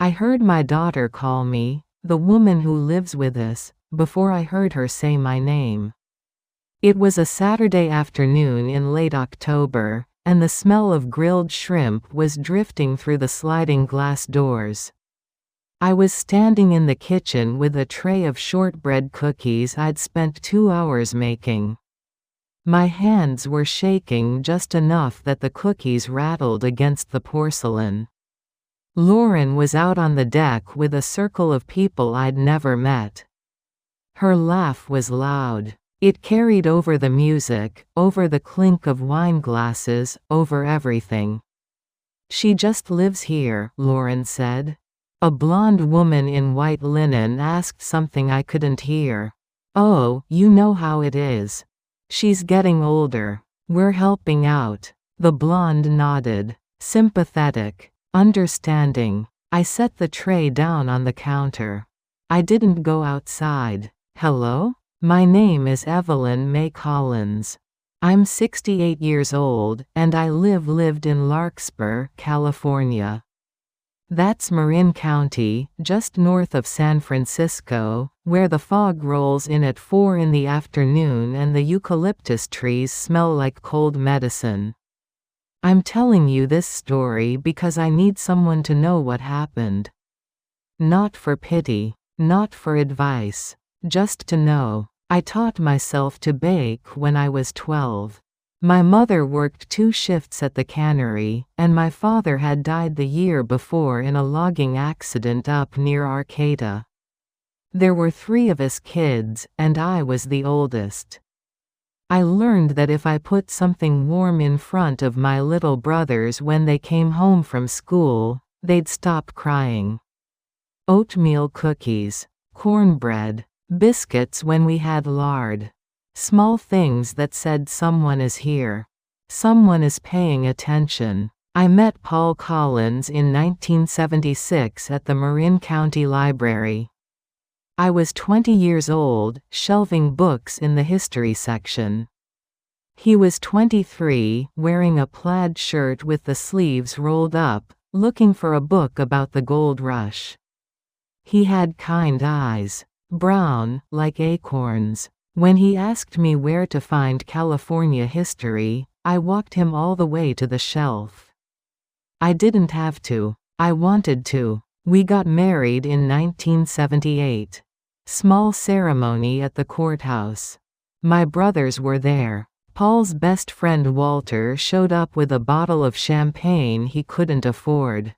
I heard my daughter call me, the woman who lives with us, before I heard her say my name. It was a Saturday afternoon in late October, and the smell of grilled shrimp was drifting through the sliding glass doors. I was standing in the kitchen with a tray of shortbread cookies I'd spent 2 hours making. My hands were shaking just enough that the cookies rattled against the porcelain. Lauren was out on the deck with a circle of people I'd never met. Her laugh was loud. It carried over the music, over the clink of wine glasses, over everything. "She just lives here," Lauren said. A blonde woman in white linen asked something I couldn't hear. "Oh, you know how it is. She's getting older. We're helping out." The blonde nodded. Sympathetic. Understanding. I set the tray down on the counter. I didn't go outside. "Hello? My name is Evelyn May Collins. I'm 68 years old, and I lived in Larkspur, California. That's Marin County, just north of San Francisco, where the fog rolls in at 4 in the afternoon and the eucalyptus trees smell like cold medicine. I'm telling you this story because I need someone to know what happened. Not for pity, not for advice, just to know. I taught myself to bake when I was 12. My mother worked 2 shifts at the cannery, and my father had died the year before in a logging accident up near Arcata. There were 3 of us kids, and I was the oldest. I learned that if I put something warm in front of my little brothers when they came home from school, they'd stop crying. Oatmeal cookies, cornbread, biscuits when we had lard. Small things that said someone is here. Someone is paying attention. I met Paul Collins in 1976 at the Marin County Library. I was 20 years old, shelving books in the history section. He was 23, wearing a plaid shirt with the sleeves rolled up, looking for a book about the gold rush. He had kind eyes. Brown, like acorns. When he asked me where to find California history, I walked him all the way to the shelf. I didn't have to. I wanted to. We got married in 1978. Small ceremony at the courthouse. My brothers were there. Paul's best friend Walter showed up with a bottle of champagne he couldn't afford.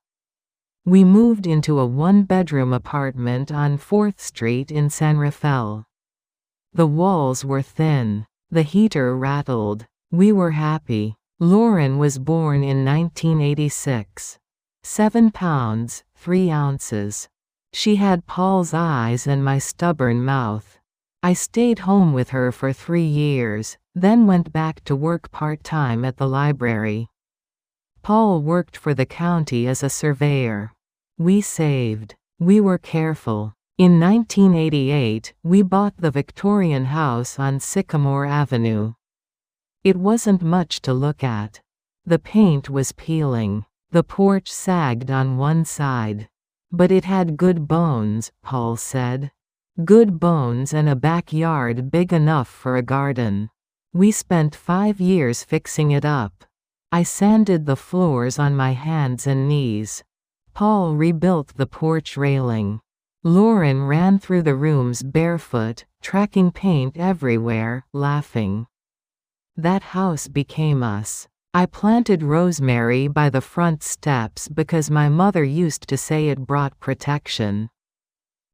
We moved into a 1-bedroom apartment on 4th Street in San Rafael. The walls were thin. The heater rattled. We were happy. Lauren was born in 1986. 7 pounds, 3 ounces. She had Paul's eyes and my stubborn mouth. I stayed home with her for 3 years, then went back to work part-time at the library. Paul worked for the county as a surveyor. We saved. We were careful. In 1988, we bought the Victorian house on Sycamore Avenue. It wasn't much to look at. The paint was peeling. The porch sagged on one side. But it had good bones, Paul said. Good bones and a backyard big enough for a garden. We spent 5 years fixing it up. I sanded the floors on my hands and knees. Paul rebuilt the porch railing. Lauren ran through the rooms barefoot, tracking paint everywhere, laughing. That house became us. I planted rosemary by the front steps because my mother used to say it brought protection.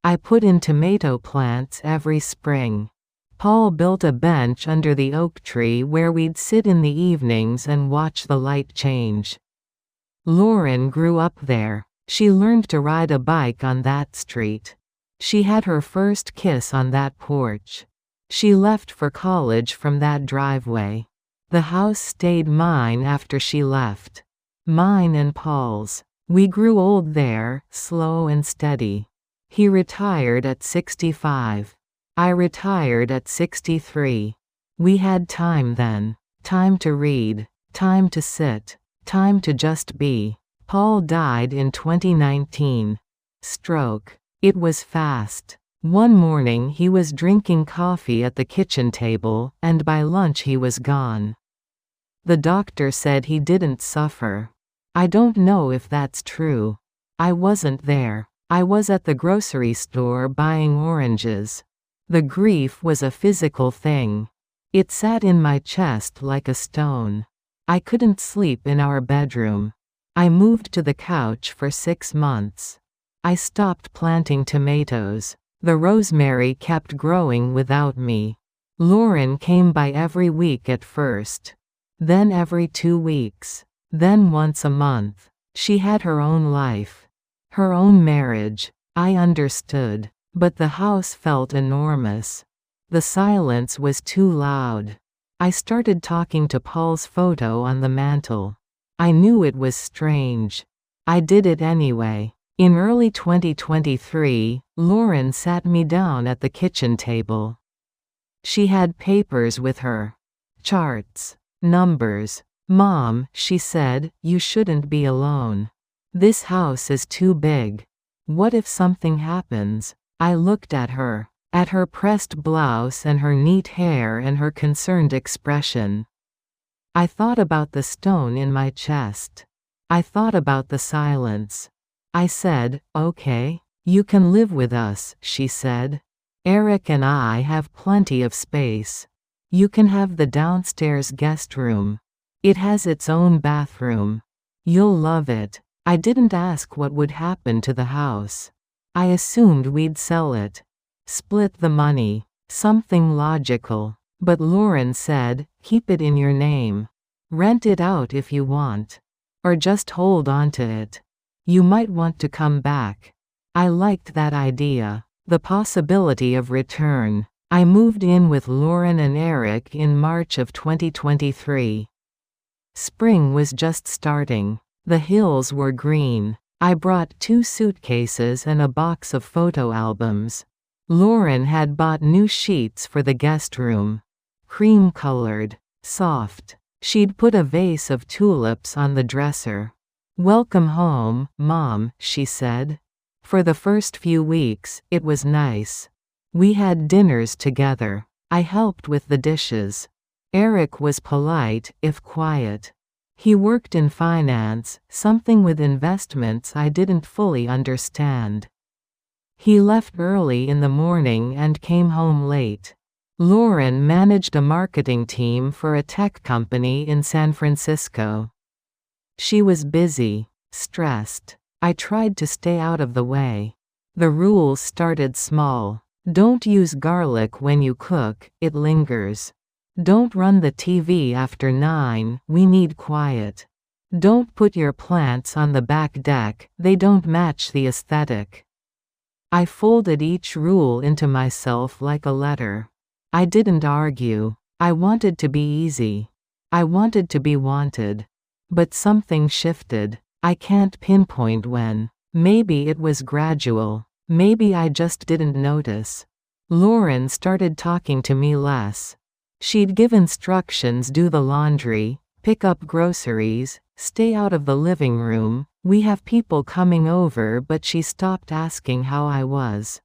I put in tomato plants every spring. Paul built a bench under the oak tree where we'd sit in the evenings and watch the light change. Lauren grew up there. She learned to ride a bike on that street. She had her first kiss on that porch. She left for college from that driveway. The house stayed mine after she left. Mine and Paul's. We grew old there, slow and steady. He retired at 65. I retired at 63. We had time then. Time to read. Time to sit. Time to just be. Paul died in 2019. Stroke. It was fast. One morning he was drinking coffee at the kitchen table, and by lunch he was gone. The doctor said he didn't suffer. I don't know if that's true. I wasn't there. I was at the grocery store buying oranges. The grief was a physical thing. It sat in my chest like a stone. I couldn't sleep in our bedroom. I moved to the couch for 6 months. I stopped planting tomatoes. The rosemary kept growing without me. Lauren came by every week at first. Then every 2 weeks. Then once a month. She had her own life. Her own marriage. I understood. But the house felt enormous. The silence was too loud. I started talking to Paul's photo on the mantel. I knew it was strange. I did it anyway. In early 2023, Lauren sat me down at the kitchen table. She had papers with her. Charts. Numbers. "Mom," she said, "you shouldn't be alone. This house is too big. What if something happens?" I looked at her pressed blouse and her neat hair and her concerned expression. I thought about the stone in my chest. I thought about the silence. I said, "Okay. You can live with us," she said. "Eric and I have plenty of space. You can have the downstairs guest room. It has its own bathroom. You'll love it." I didn't ask what would happen to the house. I assumed we'd sell it. Split the money. Something logical. But Lauren said, "Keep it in your name. Rent it out if you want. Or just hold on to it. You might want to come back." I liked that idea. The possibility of return. I moved in with Lauren and Eric in March of 2023. Spring was just starting. The hills were green. I brought 2 suitcases and a box of photo albums. Lauren had bought new sheets for the guest room. Cream-colored. Soft. She'd put a vase of tulips on the dresser. "Welcome home, Mom," she said. For the first few weeks, it was nice. We had dinners together. I helped with the dishes. Eric was polite, if quiet. He worked in finance, something with investments I didn't fully understand. He left early in the morning and came home late. Lauren managed a marketing team for a tech company in San Francisco. She was busy, stressed. I tried to stay out of the way. The rules started small. Don't use garlic when you cook, it lingers. Don't run the TV after 9, we need quiet. Don't put your plants on the back deck, they don't match the aesthetic. I folded each rule into myself like a letter. I didn't argue. I wanted to be easy. I wanted to be wanted. But something shifted. I can't pinpoint when. Maybe it was gradual. Maybe I just didn't notice. Lauren started talking to me less. She'd give instructions: do the laundry, pick up groceries, stay out of the living room. We have people coming over, but she stopped asking how I was.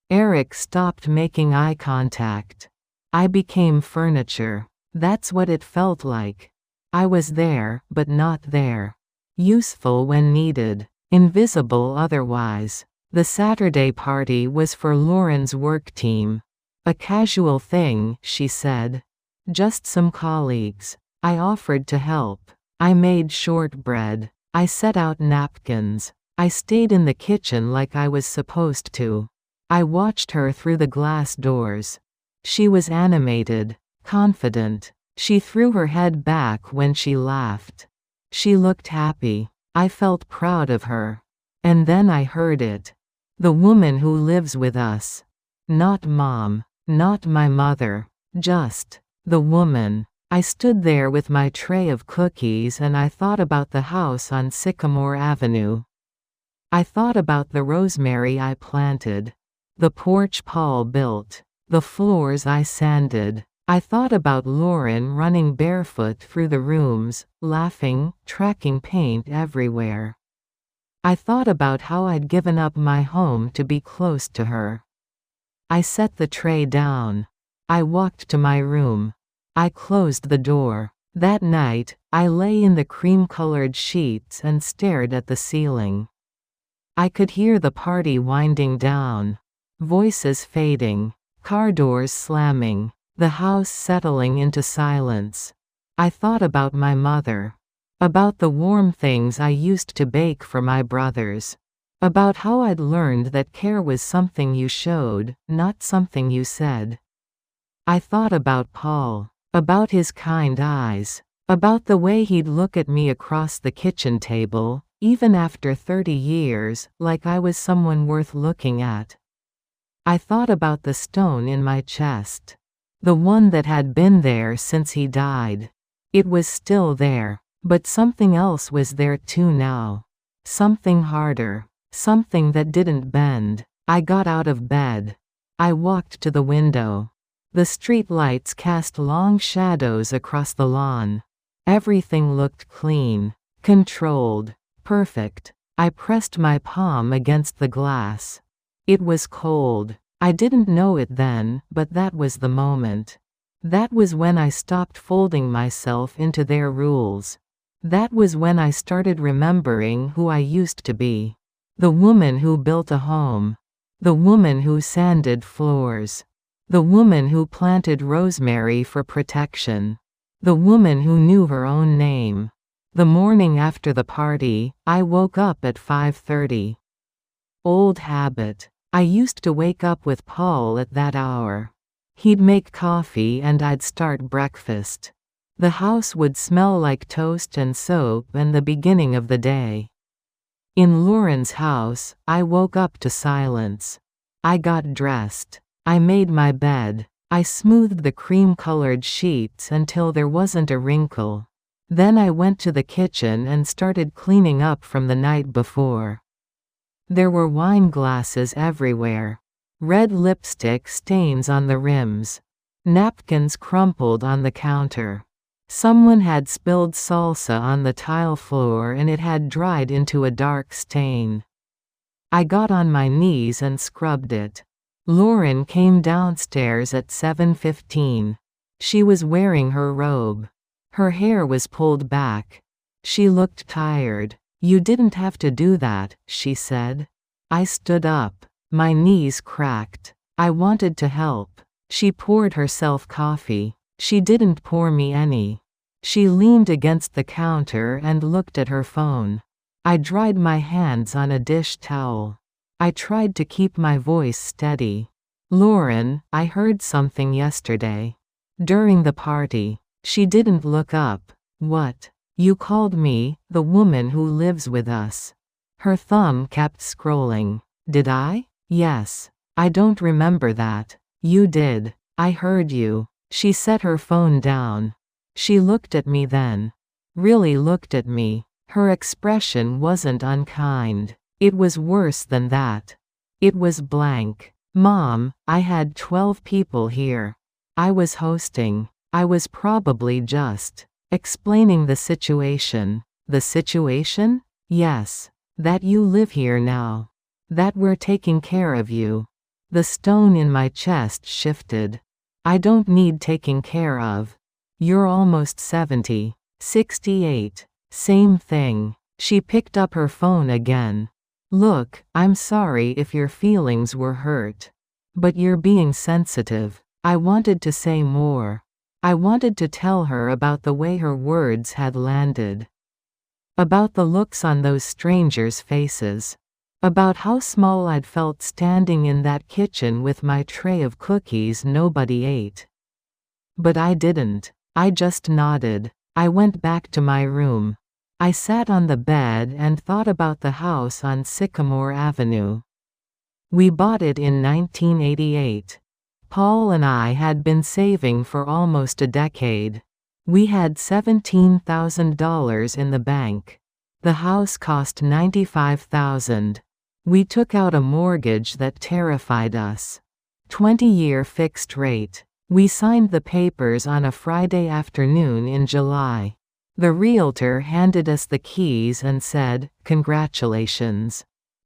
Eric stopped making eye contact. I became furniture. That's what it felt like. I was there, but not there. Useful when needed. Invisible otherwise. The Saturday party was for Lauren's work team. A casual thing, she said. Just some colleagues. I offered to help. I made shortbread. I set out napkins. I stayed in the kitchen like I was supposed to. I watched her through the glass doors. She was animated, confident. She threw her head back when she laughed. She looked happy. I felt proud of her. And then I heard it. The woman who lives with us. Not Mom. Not my mother. Just the woman. I stood there with my tray of cookies and I thought about the house on Sycamore Avenue. I thought about the rosemary I planted. The porch Paul built. The floors I sanded. I thought about Lauren running barefoot through the rooms, laughing, tracking paint everywhere. I thought about how I'd given up my home to be close to her. I set the tray down. I walked to my room. I closed the door. That night, I lay in the cream-colored sheets and stared at the ceiling. I could hear the party winding down. Voices fading. Car doors slamming. The house settling into silence. I thought about my mother. About the warm things I used to bake for my brothers. About how I'd learned that care was something you showed, not something you said. I thought about Paul. About his kind eyes. About the way he'd look at me across the kitchen table, even after 30 years, like I was someone worth looking at. I thought about the stone in my chest. The one that had been there since he died. It was still there, but something else was there too now. Something harder. Something that didn't bend. I got out of bed. I walked to the window. The street lights cast long shadows across the lawn. Everything looked clean, controlled, perfect. I pressed my palm against the glass. It was cold. I didn't know it then, but that was the moment. That was when I stopped folding myself into their rules. That was when I started remembering who I used to be. The woman who built a home. The woman who sanded floors. The woman who planted rosemary for protection. The woman who knew her own name. The morning after the party, I woke up at 5:30. Old habit. I used to wake up with Paul at that hour. He'd make coffee and I'd start breakfast. The house would smell like toast and soap and the beginning of the day. In Lauren's house, I woke up to silence. I got dressed. I made my bed. I smoothed the cream-colored sheets until there wasn't a wrinkle. Then I went to the kitchen and started cleaning up from the night before. There were wine glasses everywhere. Red lipstick stains on the rims. Napkins crumpled on the counter. Someone had spilled salsa on the tile floor and it had dried into a dark stain. I got on my knees and scrubbed it. Lauren came downstairs at 7:15. She was wearing her robe. Her hair was pulled back. She looked tired. "You didn't have to do that," she said. I stood up. My knees cracked. I wanted to help. She poured herself coffee. She didn't pour me any. She leaned against the counter and looked at her phone. I dried my hands on a dish towel. I tried to keep my voice steady. "Lauren, I heard something yesterday. During the party." She didn't look up. "What?" "You called me, the woman who lives with us." Her thumb kept scrolling. "Did I?" "Yes. I don't remember that." "You did. I heard you." She set her phone down. She looked at me then. Really looked at me. Her expression wasn't unkind. It was worse than that. It was blank. "Mom, I had 12 people here. I was hosting. I was probably just explaining the situation." "The situation?" "Yes. That you live here now. That we're taking care of you." The stone in my chest shifted. "I don't need taking care of. You're almost 70. 68. Same thing." She picked up her phone again. "Look, I'm sorry if your feelings were hurt. But you're being sensitive." I wanted to say more. I wanted to tell her about the way her words had landed. About the looks on those strangers' faces. About how small I'd felt standing in that kitchen with my tray of cookies nobody ate. But I didn't. I just nodded. I went back to my room. I sat on the bed and thought about the house on Sycamore Avenue. We bought it in 1988. Paul and I had been saving for almost a decade. We had $17,000 in the bank. The house cost $95,000. We took out a mortgage that terrified us. 20-year fixed rate. We signed the papers on a Friday afternoon in July. The realtor handed us the keys and said, "Congratulations."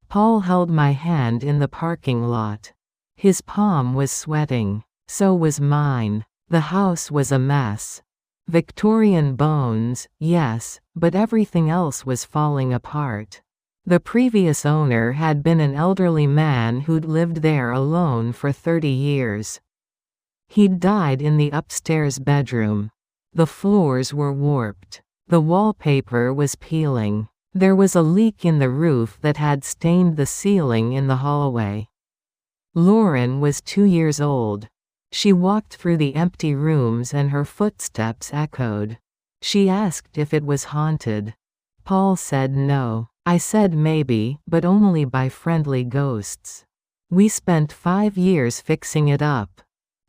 Paul held my hand in the parking lot. His palm was sweating. So was mine. The house was a mess. Victorian bones, yes, but everything else was falling apart. The previous owner had been an elderly man who'd lived there alone for 30 years. He'd died in the upstairs bedroom. The floors were warped. The wallpaper was peeling. There was a leak in the roof that had stained the ceiling in the hallway. Lauren was 2 years old. She walked through the empty rooms and her footsteps echoed. She asked if it was haunted. Paul said no. I said maybe, but only by friendly ghosts. We spent 5 years fixing it up.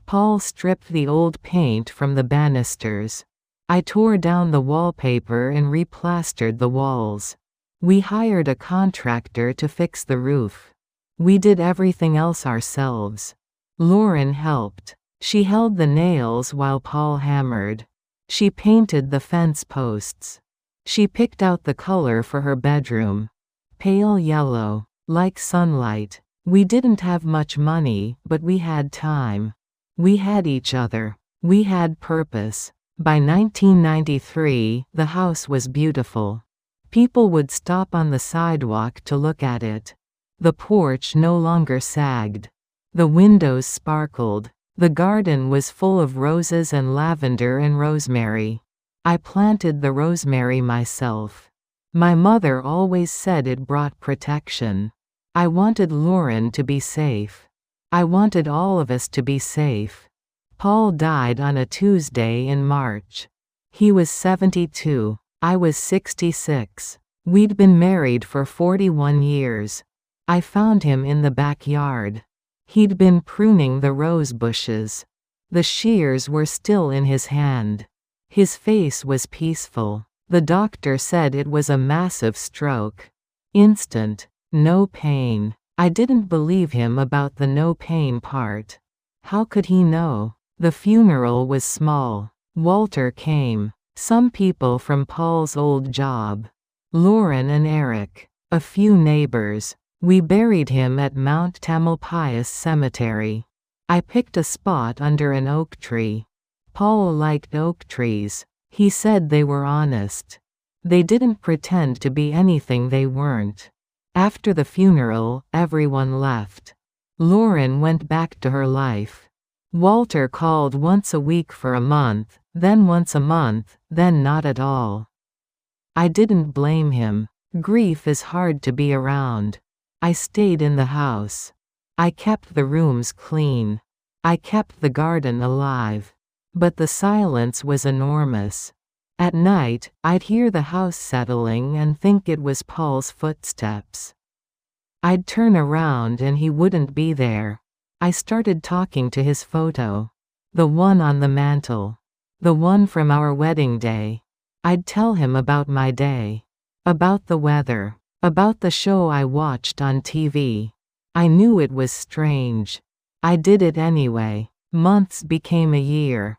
Paul stripped the old paint from the banisters. I tore down the wallpaper and replastered the walls. We hired a contractor to fix the roof. We did everything else ourselves. Lauren helped. She held the nails while Paul hammered. She painted the fence posts. She picked out the color for her bedroom. Pale yellow, like sunlight. We didn't have much money, but we had time. We had each other. We had purpose. By 1993, the house was beautiful. People would stop on the sidewalk to look at it. The porch no longer sagged. The windows sparkled. The garden was full of roses and lavender and rosemary. I planted the rosemary myself. My mother always said it brought protection. I wanted Lauren to be safe. I wanted all of us to be safe. Paul died on a Tuesday in March. He was 72. I was 66. We'd been married for 41 years. I found him in the backyard. He'd been pruning the rose bushes. The shears were still in his hand. His face was peaceful. The doctor said it was a massive stroke. Instant. No pain. I didn't believe him about the no pain part. How could he know? The funeral was small. Walter came. Some people from Paul's old job. Lauren and Eric. A few neighbors. We buried him at Mount Tamalpais Cemetery. I picked a spot under an oak tree. Paul liked oak trees. He said they were honest. They didn't pretend to be anything they weren't. After the funeral, everyone left. Lauren went back to her life. Walter called once a week for a month, then once a month, then not at all. I didn't blame him. Grief is hard to be around. I stayed in the house. I kept the rooms clean. I kept the garden alive. But the silence was enormous. At night, I'd hear the house settling and think it was Paul's footsteps. I'd turn around and he wouldn't be there. I started talking to his photo. The one on the mantel. The one from our wedding day. I'd tell him about my day. About the weather. About the show I watched on TV. I knew it was strange. I did it anyway. Months became a year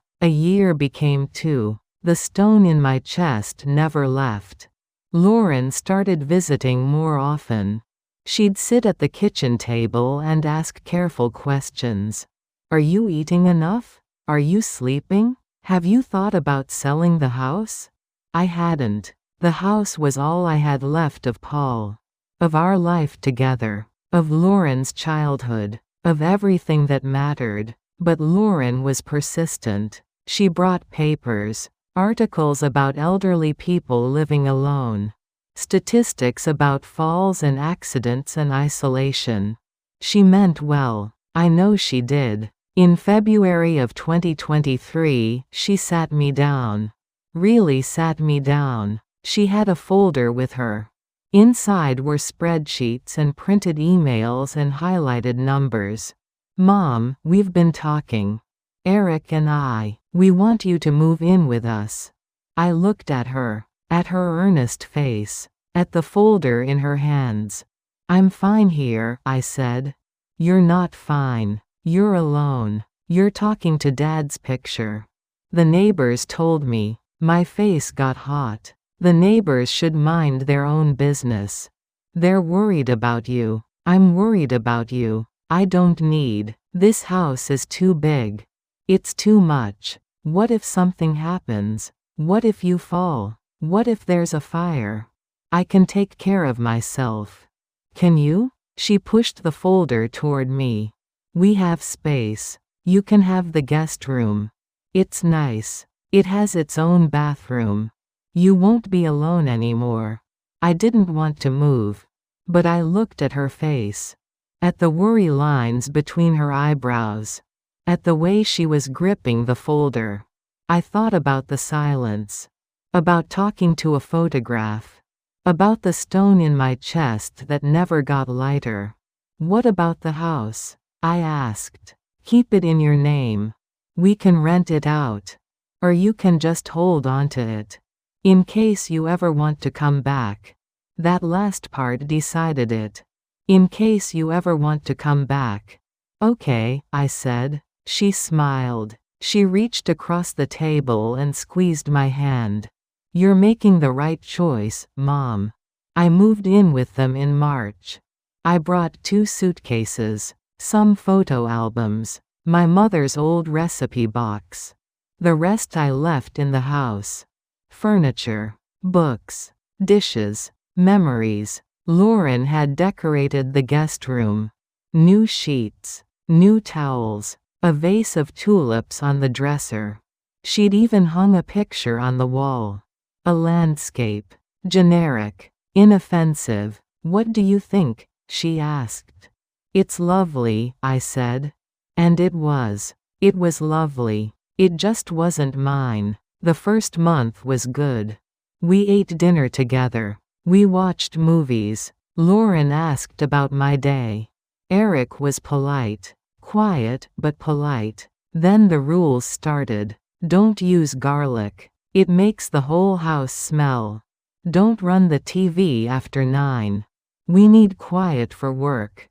became 2. The stone in my chest never left. Lauren started visiting more often. She'd sit at the kitchen table and ask careful questions. Are you eating enough? Are you sleeping? Have you thought about selling the house? I hadn't. The house was all I had left of Paul. Of our life together. Of Lauren's childhood. Of everything that mattered. But Lauren was persistent. She brought papers. Articles about elderly people living alone. Statistics about falls and accidents and isolation. She meant well. I know she did. In February of 2023, she sat me down. Really sat me down. She had a folder with her. Inside were spreadsheets and printed emails and highlighted numbers. Mom, we've been talking. Eric and I, we want you to move in with us. I looked at her earnest face, at the folder in her hands. I'm fine here, I said. You're not fine. You're alone. You're talking to Dad's picture. The neighbors told me. My face got hot. The neighbors should mind their own business. They're worried about you. I'm worried about you. I don't need. This house is too big. It's too much. What if something happens? What if you fall? What if there's a fire? I can take care of myself. Can you? She pushed the folder toward me. We have space. You can have the guest room. It's nice. It has its own bathroom. You won't be alone anymore. I didn't want to move. But I looked at her face. At the worry lines between her eyebrows. At the way she was gripping the folder. I thought about the silence. About talking to a photograph. About the stone in my chest that never got lighter. What about the house? I asked. Keep it in your name. We can rent it out. Or you can just hold on to it. In case you ever want to come back. That last part decided it. In case you ever want to come back. Okay, I said. She smiled. She reached across the table and squeezed my hand. You're making the right choice, Mom. I moved in with them in March. I brought 2 suitcases, some photo albums, my mother's old recipe box. The rest I left in the house. Furniture, books, dishes, memories. Lauren had decorated the guest room. New sheets, new towels, a vase of tulips on the dresser. She'd even hung a picture on the wall. A landscape. Generic. Inoffensive. What do you think? She asked. It's lovely, I said. And it was. It was lovely. It just wasn't mine. The first month was good. We ate dinner together. We watched movies. Lauren asked about my day. Eric was polite. Quiet, but polite. Then the rules started. Don't use garlic. It makes the whole house smell. Don't run the TV after 9. We need quiet for work.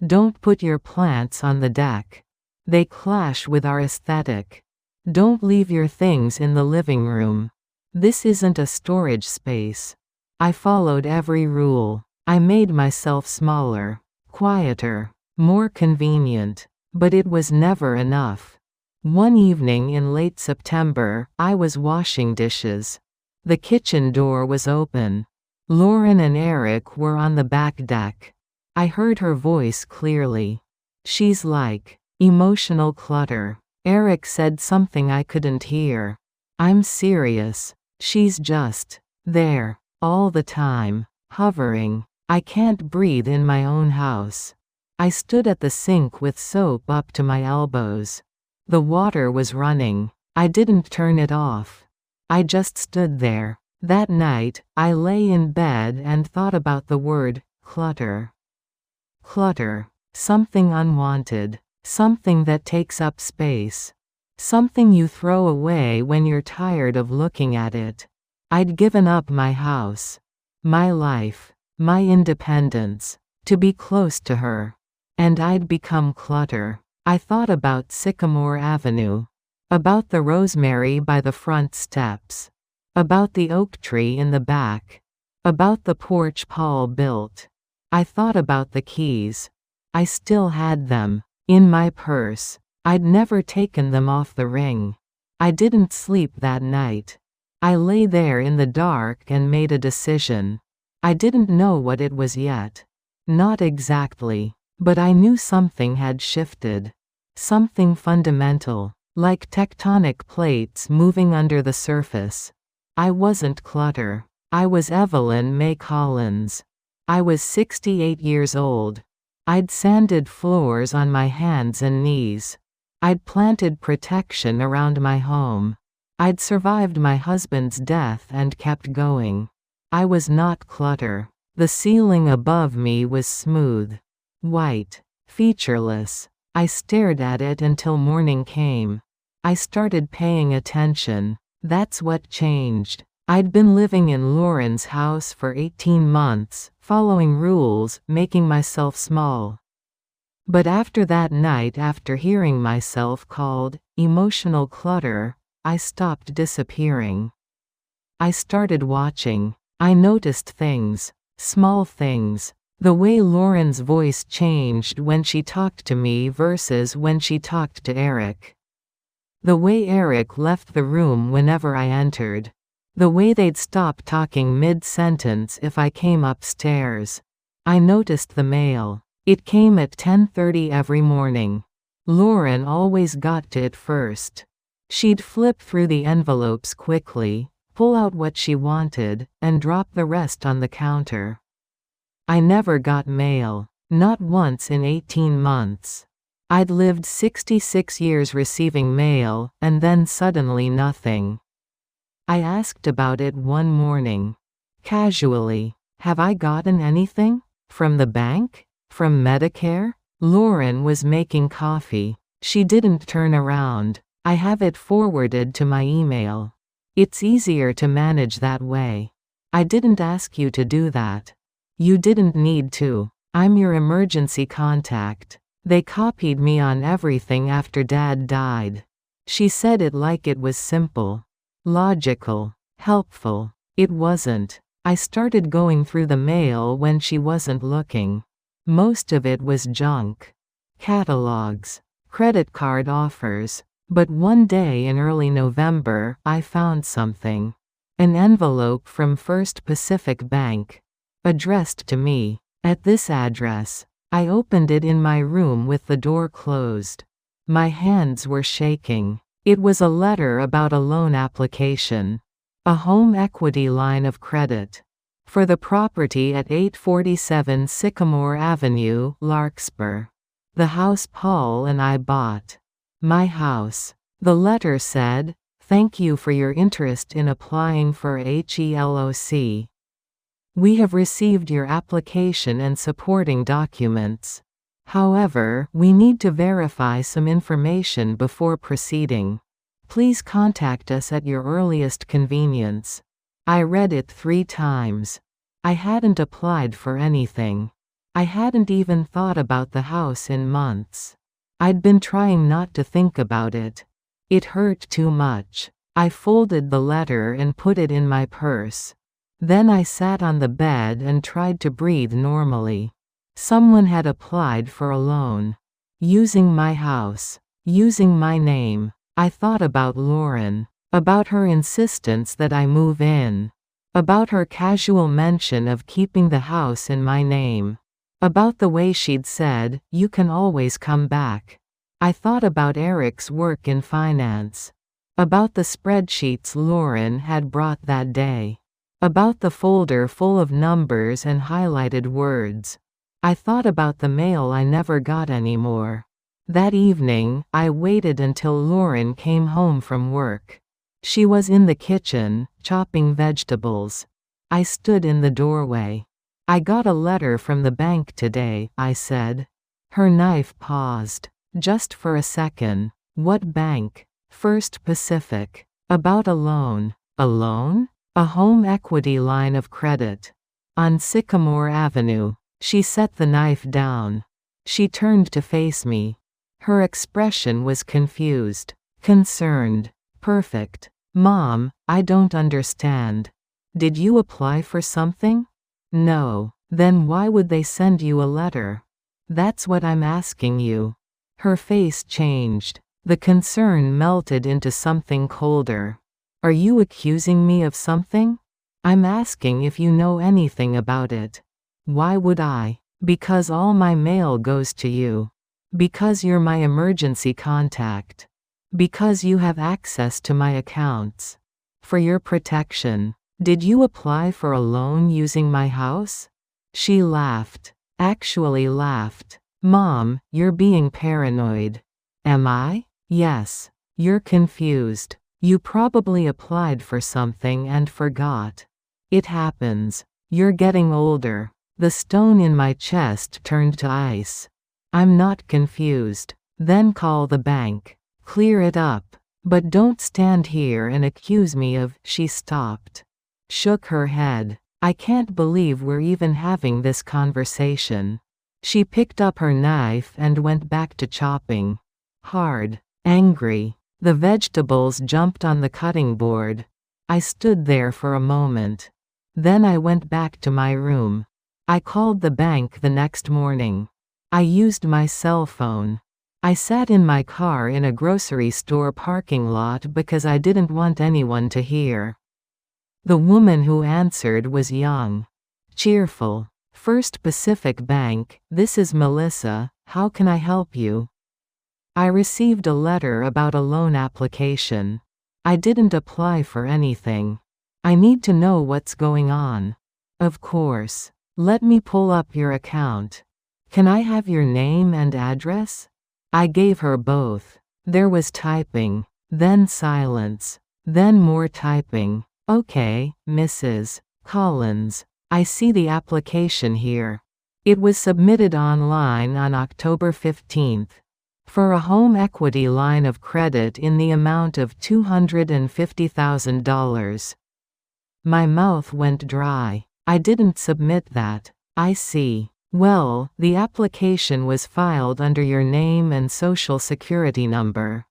Don't put your plants on the deck. They clash with our aesthetic. Don't leave your things in the living room. This isn't a storage space. I followed every rule. I made myself smaller, quieter, more convenient. But it was never enough. One evening in late September, I was washing dishes. The kitchen door was open. Lauren and Eric were on the back deck. I heard her voice clearly. She's like, emotional clutter. Eric said something I couldn't hear. I'm serious. She's just there, all the time, hovering. I can't breathe in my own house. I stood at the sink with soap up to my elbows. The water was running. I didn't turn it off. I just stood there. That night, I lay in bed and thought about the word, clutter. Clutter. Something unwanted. Something that takes up space. Something you throw away when you're tired of looking at it. I'd given up my house. My life. My independence. To be close to her. And I'd become clutter. I thought about Sycamore Avenue. About the rosemary by the front steps. About the oak tree in the back. About the porch Paul built. I thought about the keys. I still had them. In my purse. I'd never taken them off the ring. I didn't sleep that night. I lay there in the dark and made a decision. I didn't know what it was yet. Not exactly. But I knew something had shifted. Something fundamental, like tectonic plates moving under the surface. I wasn't clutter. I was Evelyn May Collins. I was 68 years old. I'd sanded floors on my hands and knees. I'd planted protection around my home. I'd survived my husband's death and kept going. I was not clutter. The ceiling above me was smooth. White. Featureless. I stared at it until morning came. I started paying attention. That's what changed. I'd been living in Lauren's house for 18 months, following rules, making myself small. But after that night, after hearing myself called emotional clutter, I stopped disappearing. I started watching. I noticed things. Small things. The way Lauren's voice changed when she talked to me versus when she talked to Eric. The way Eric left the room whenever I entered. The way they'd stop talking mid-sentence if I came upstairs. I noticed the mail. It came at 10:30 every morning. Lauren always got to it first. She'd flip through the envelopes quickly, pull out what she wanted, and drop the rest on the counter. I never got mail. Not once in 18 months. I'd lived 66 years receiving mail, and then suddenly nothing. I asked about it one morning. Casually. Have I gotten anything? From the bank? From Medicare? Lauren was making coffee. She didn't turn around. I have it forwarded to my email. It's easier to manage that way. I didn't ask you to do that. You didn't need to. I'm your emergency contact. They copied me on everything after Dad died. She said it like it was simple. Logical. Helpful. It wasn't. I started going through the mail when she wasn't looking. Most of it was junk. Catalogs. Credit card offers. But one day in early November, I found something. An envelope from First Pacific Bank. Addressed to me. At this address. I opened it in my room with the door closed. My hands were shaking. It was a letter about a loan application. A home equity line of credit. For the property at 847 Sycamore Avenue, Larkspur. The house Paul and I bought. My house. The letter said, "Thank you for your interest in applying for HELOC. We have received your application and supporting documents. However, we need to verify some information before proceeding. Please contact us at your earliest convenience." I read it 3 times. I hadn't applied for anything. I hadn't even thought about the house in months. I'd been trying not to think about it. It hurt too much. I folded the letter and put it in my purse. Then I sat on the bed and tried to breathe normally. Someone had applied for a loan. Using my house. Using my name. I thought about Lauren. About her insistence that I move in. About her casual mention of keeping the house in my name. About the way she'd said, "You can always come back." I thought about Eric's work in finance. About the spreadsheets Lauren had brought that day. About the folder full of numbers and highlighted words. I thought about the mail I never got anymore. That evening, I waited until Lauren came home from work. She was in the kitchen, chopping vegetables. I stood in the doorway. "I got a letter from the bank today," I said. Her knife paused. Just for a second. "What bank?" "First Pacific." "About a loan." "A loan?" "A home equity line of credit. On Sycamore Avenue." She set the knife down. She turned to face me. Her expression was confused. Concerned. Perfect. "Mom, I don't understand. Did you apply for something?" "No." "Then why would they send you a letter?" "That's what I'm asking you." Her face changed. The concern melted into something colder. "Are you accusing me of something?" "I'm asking if you know anything about it." "Why would I?" "Because all my mail goes to you. Because you're my emergency contact. Because you have access to my accounts. For your protection." "Did you apply for a loan using my house?" She laughed. Actually laughed. "Mom, you're being paranoid." "Am I?" "Yes. You're confused. You probably applied for something and forgot. It happens. You're getting older." The stone in my chest turned to ice. "I'm not confused." "Then call the bank. Clear it up. But don't stand here and accuse me of." She stopped. Shook her head. "I can't believe we're even having this conversation." She picked up her knife and went back to chopping. Hard. Angry. The vegetables jumped on the cutting board. I stood there for a moment. Then I went back to my room. I called the bank the next morning. I used my cell phone. I sat in my car in a grocery store parking lot because I didn't want anyone to hear. The woman who answered was young. Cheerful. First Pacific Bank, this is Melissa, how can I help you? I received a letter about a loan application. I didn't apply for anything. I need to know what's going on. Of course. Let me pull up your account. Can I have your name and address? I gave her both. There was typing. Then silence. Then more typing. Okay, Mrs. Collins. I see the application here. It was submitted online on October 15th. For a home equity line of credit in the amount of $250,000. My mouth went dry. I didn't submit that. I see. Well, the application was filed under your name and social security number.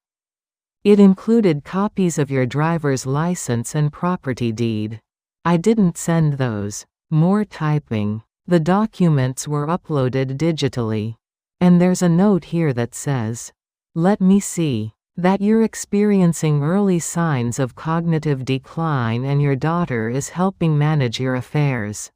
It included copies of your driver's license and property deed. I didn't send those. More typing. The documents were uploaded digitally. And there's a note here that says, "Let me see that you're experiencing early signs of cognitive decline and your daughter is helping manage your affairs."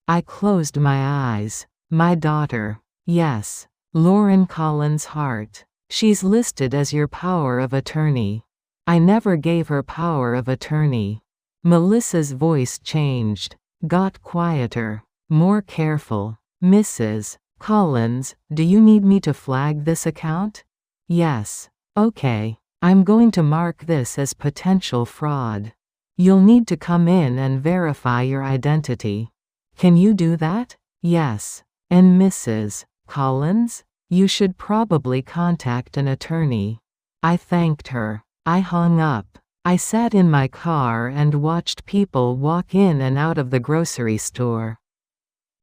I closed my eyes. My daughter. Yes. Lauren Collins Hart. She's listed as your power of attorney. I never gave her power of attorney. Melissa's voice changed. Got quieter. More careful. Mrs. Collins, do you need me to flag this account? Yes. Okay. I'm going to mark this as potential fraud. You'll need to come in and verify your identity. Can you do that? Yes. And Mrs. Collins? You should probably contact an attorney. I thanked her. I hung up. I sat in my car and watched people walk in and out of the grocery store.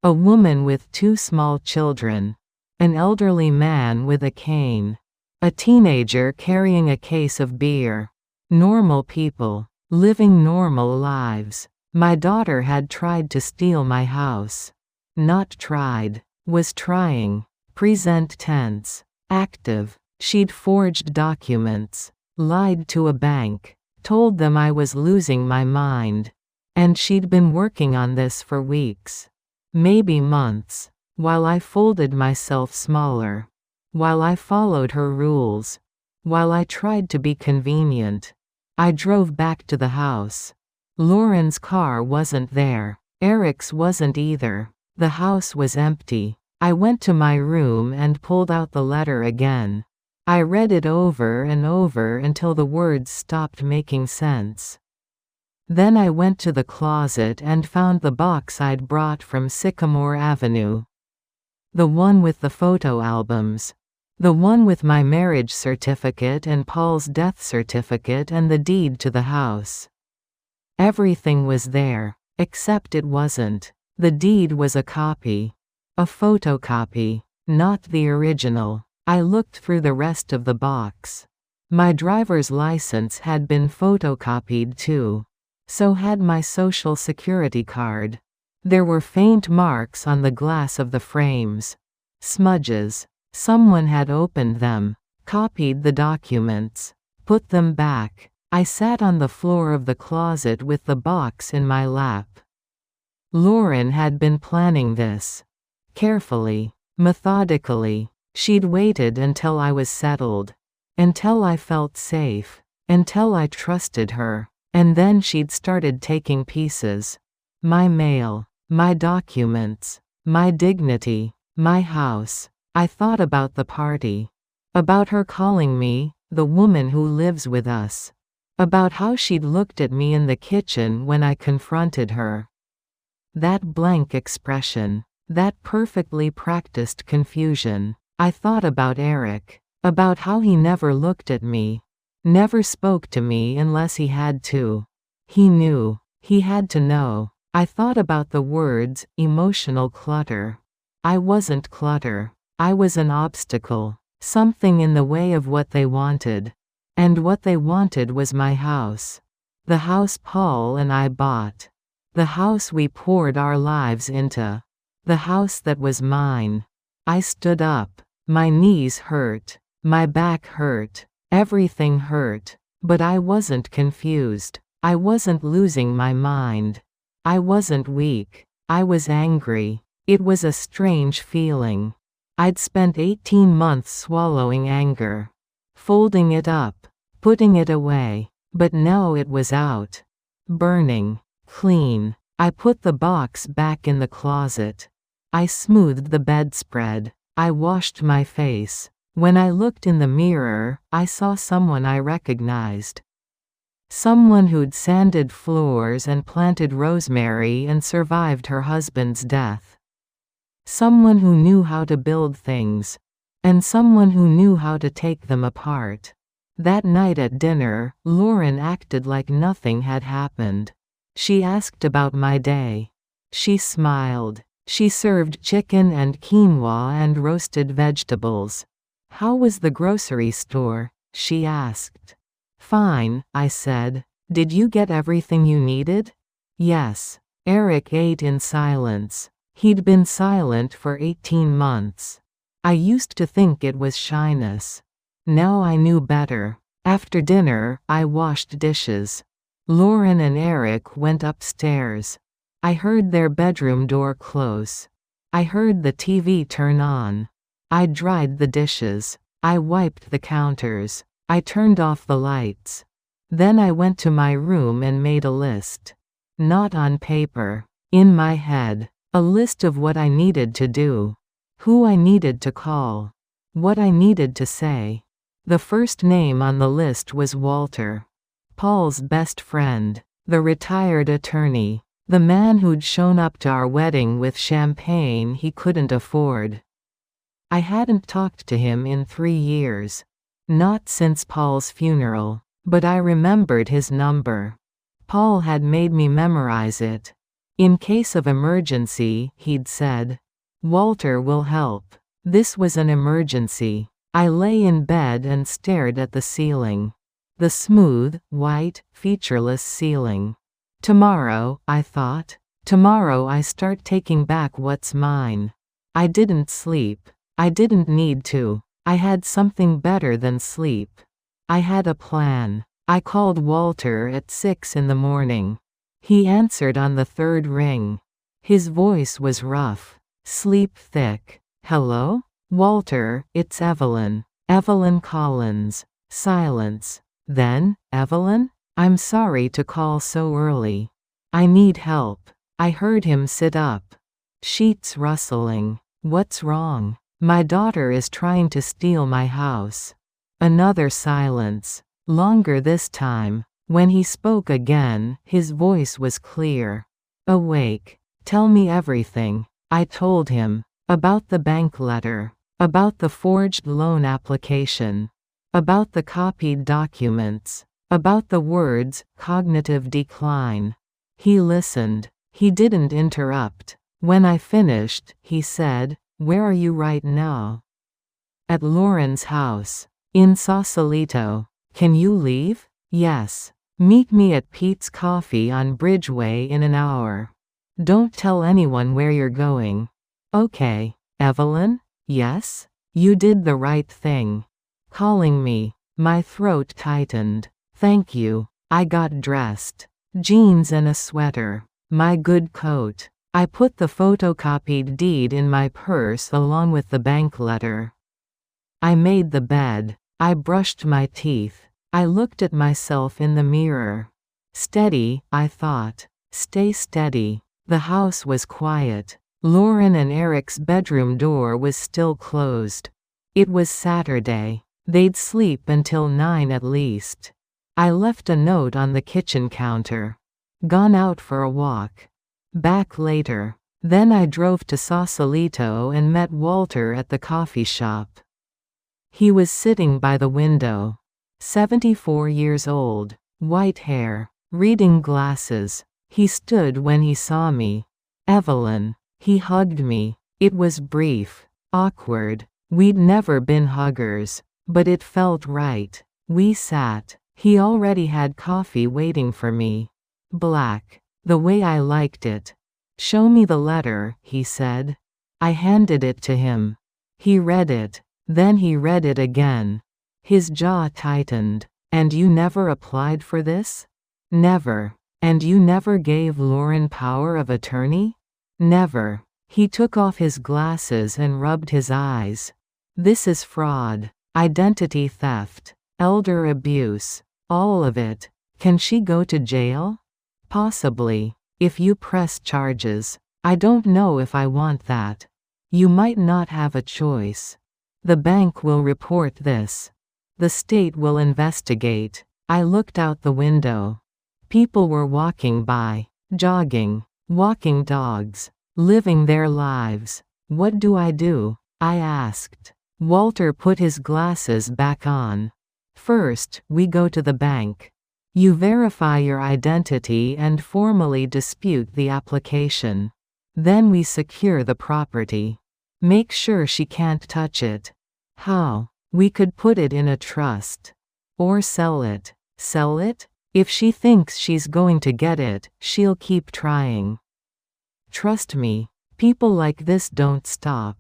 A woman with 2 small children. An elderly man with a cane. A teenager carrying a case of beer. Normal people. Living normal lives. My daughter had tried to steal my house. Not tried. Was trying. Present tense. Active. She'd forged documents. Lied to a bank. Told them I was losing my mind. And she'd been working on this for weeks. Maybe months. While I folded myself smaller. While I followed her rules. While I tried to be convenient. I drove back to the house. Lauren's car wasn't there. Eric's wasn't either. The house was empty. I went to my room and pulled out the letter again. I read it over and over until the words stopped making sense. Then I went to the closet and found the box I'd brought from Sycamore Avenue. The one with the photo albums. The one with my marriage certificate and Paul's death certificate and the deed to the house. Everything was there, except it wasn't. The deed was a copy. A photocopy, not the original. I looked through the rest of the box. My driver's license had been photocopied too. So had my social security card. There were faint marks on the glass of the frames. Smudges. Someone had opened them, copied the documents, put them back. I sat on the floor of the closet with the box in my lap. Lauren had been planning this. Carefully, methodically. She'd waited until I was settled. Until I felt safe. Until I trusted her. And then she'd started taking pieces. My mail. My documents. My dignity. My house. I thought about the party. About her calling me, the woman who lives with us. About how she'd looked at me in the kitchen when I confronted her. That blank expression. That perfectly practiced confusion. I thought about Eric. About how he never looked at me. Never spoke to me unless he had to. He knew. He had to know. I thought about the words, emotional clutter. I wasn't clutter. I was an obstacle. Something in the way of what they wanted. And what they wanted was my house. The house Paul and I bought. The house we poured our lives into. The house that was mine. I stood up. My knees hurt. My back hurt. Everything hurt. But I wasn't confused. I wasn't losing my mind. I wasn't weak. I was angry. It was a strange feeling. I'd spent 18 months swallowing anger. Folding it up. Putting it away. But now it was out. Burning. Clean. I put the box back in the closet. I smoothed the bedspread. I washed my face. When I looked in the mirror, I saw someone I recognized. Someone who'd sanded floors and planted rosemary and survived her husband's death. Someone who knew how to build things. And someone who knew how to take them apart. That night at dinner, Lauren acted like nothing had happened. She asked about my day. She smiled. She served chicken and quinoa and roasted vegetables. How was the grocery store? She asked. Fine, I said. Did you get everything you needed? Yes. Eric ate in silence. He'd been silent for 18 months. I used to think it was shyness. Now I knew better. After dinner, I washed dishes. Lauren and Eric went upstairs. I heard their bedroom door close. I heard the TV turn on. I dried the dishes. I wiped the counters. I turned off the lights. Then I went to my room and made a list. Not on paper. In my head. A list of what I needed to do. Who I needed to call. What I needed to say. The first name on the list was Walter. Paul's best friend. The retired attorney. The man who'd shown up to our wedding with champagne he couldn't afford. I hadn't talked to him in 3 years. Not since Paul's funeral. But I remembered his number. Paul had made me memorize it. In case of emergency, he'd said. Walter will help. This was an emergency. I lay in bed and stared at the ceiling. The smooth, white, featureless ceiling. Tomorrow, I thought. Tomorrow I start taking back what's mine. I didn't sleep. I didn't need to. I had something better than sleep. I had a plan. I called Walter at 6 in the morning. He answered on the 3rd ring. His voice was rough. Sleep thick. Hello? Walter, it's Evelyn. Evelyn Collins. Silence. Then, Evelyn? I'm sorry to call so early. I need help. I heard him sit up. Sheets rustling. What's wrong? My daughter is trying to steal my house. Another silence. Longer this time. When he spoke again, his voice was clear. Awake. Tell me everything. I told him. About the bank letter. About the forged loan application. About the copied documents. About the words, cognitive decline. He listened. He didn't interrupt. When I finished, he said, Where are you right now? At Lauren's house. In Sausalito. Can you leave? Yes. Meet me at Pete's Coffee on Bridgeway in an hour. Don't tell anyone where you're going. Okay. Evelyn? Yes? You did the right thing. Calling me. My throat tightened. Thank you. I got dressed. Jeans and a sweater. My good coat. I put the photocopied deed in my purse along with the bank letter. I made the bed. I brushed my teeth. I looked at myself in the mirror. Steady, I thought. Stay steady. The house was quiet. Lauren and Eric's bedroom door was still closed. It was Saturday. They'd sleep until 9 at least. I left a note on the kitchen counter. Gone out for a walk. Back later. Then I drove to Sausalito and met Walter at the coffee shop. He was sitting by the window. 74 years old. White hair. Reading glasses. He stood when he saw me. Evelyn. He hugged me. It was brief. Awkward. We'd never been huggers. But it felt right. We sat. He already had coffee waiting for me. Black. The way I liked it. "Show me the letter," he said. I handed it to him. He read it. Then he read it again. His jaw tightened. "And you never applied for this?" "Never." "And you never gave Lauren power of attorney?" "Never." He took off his glasses and rubbed his eyes. "This is fraud. Identity theft. Elder abuse. All of it. Can she go to jail?" "Possibly. If you press charges. I don't know if I want that. You might not have a choice. The bank will report this. The state will investigate." I looked out the window. People were walking by, jogging, walking dogs, living their lives. "What do I do?" I asked. Walter put his glasses back on. "First, we go to the bank. You verify your identity and formally dispute the application. Then we secure the property. Make sure she can't touch it." "How?" "We could put it in a trust. Or sell it." "Sell it?" "If she thinks she's going to get it, she'll keep trying. Trust me, people like this don't stop."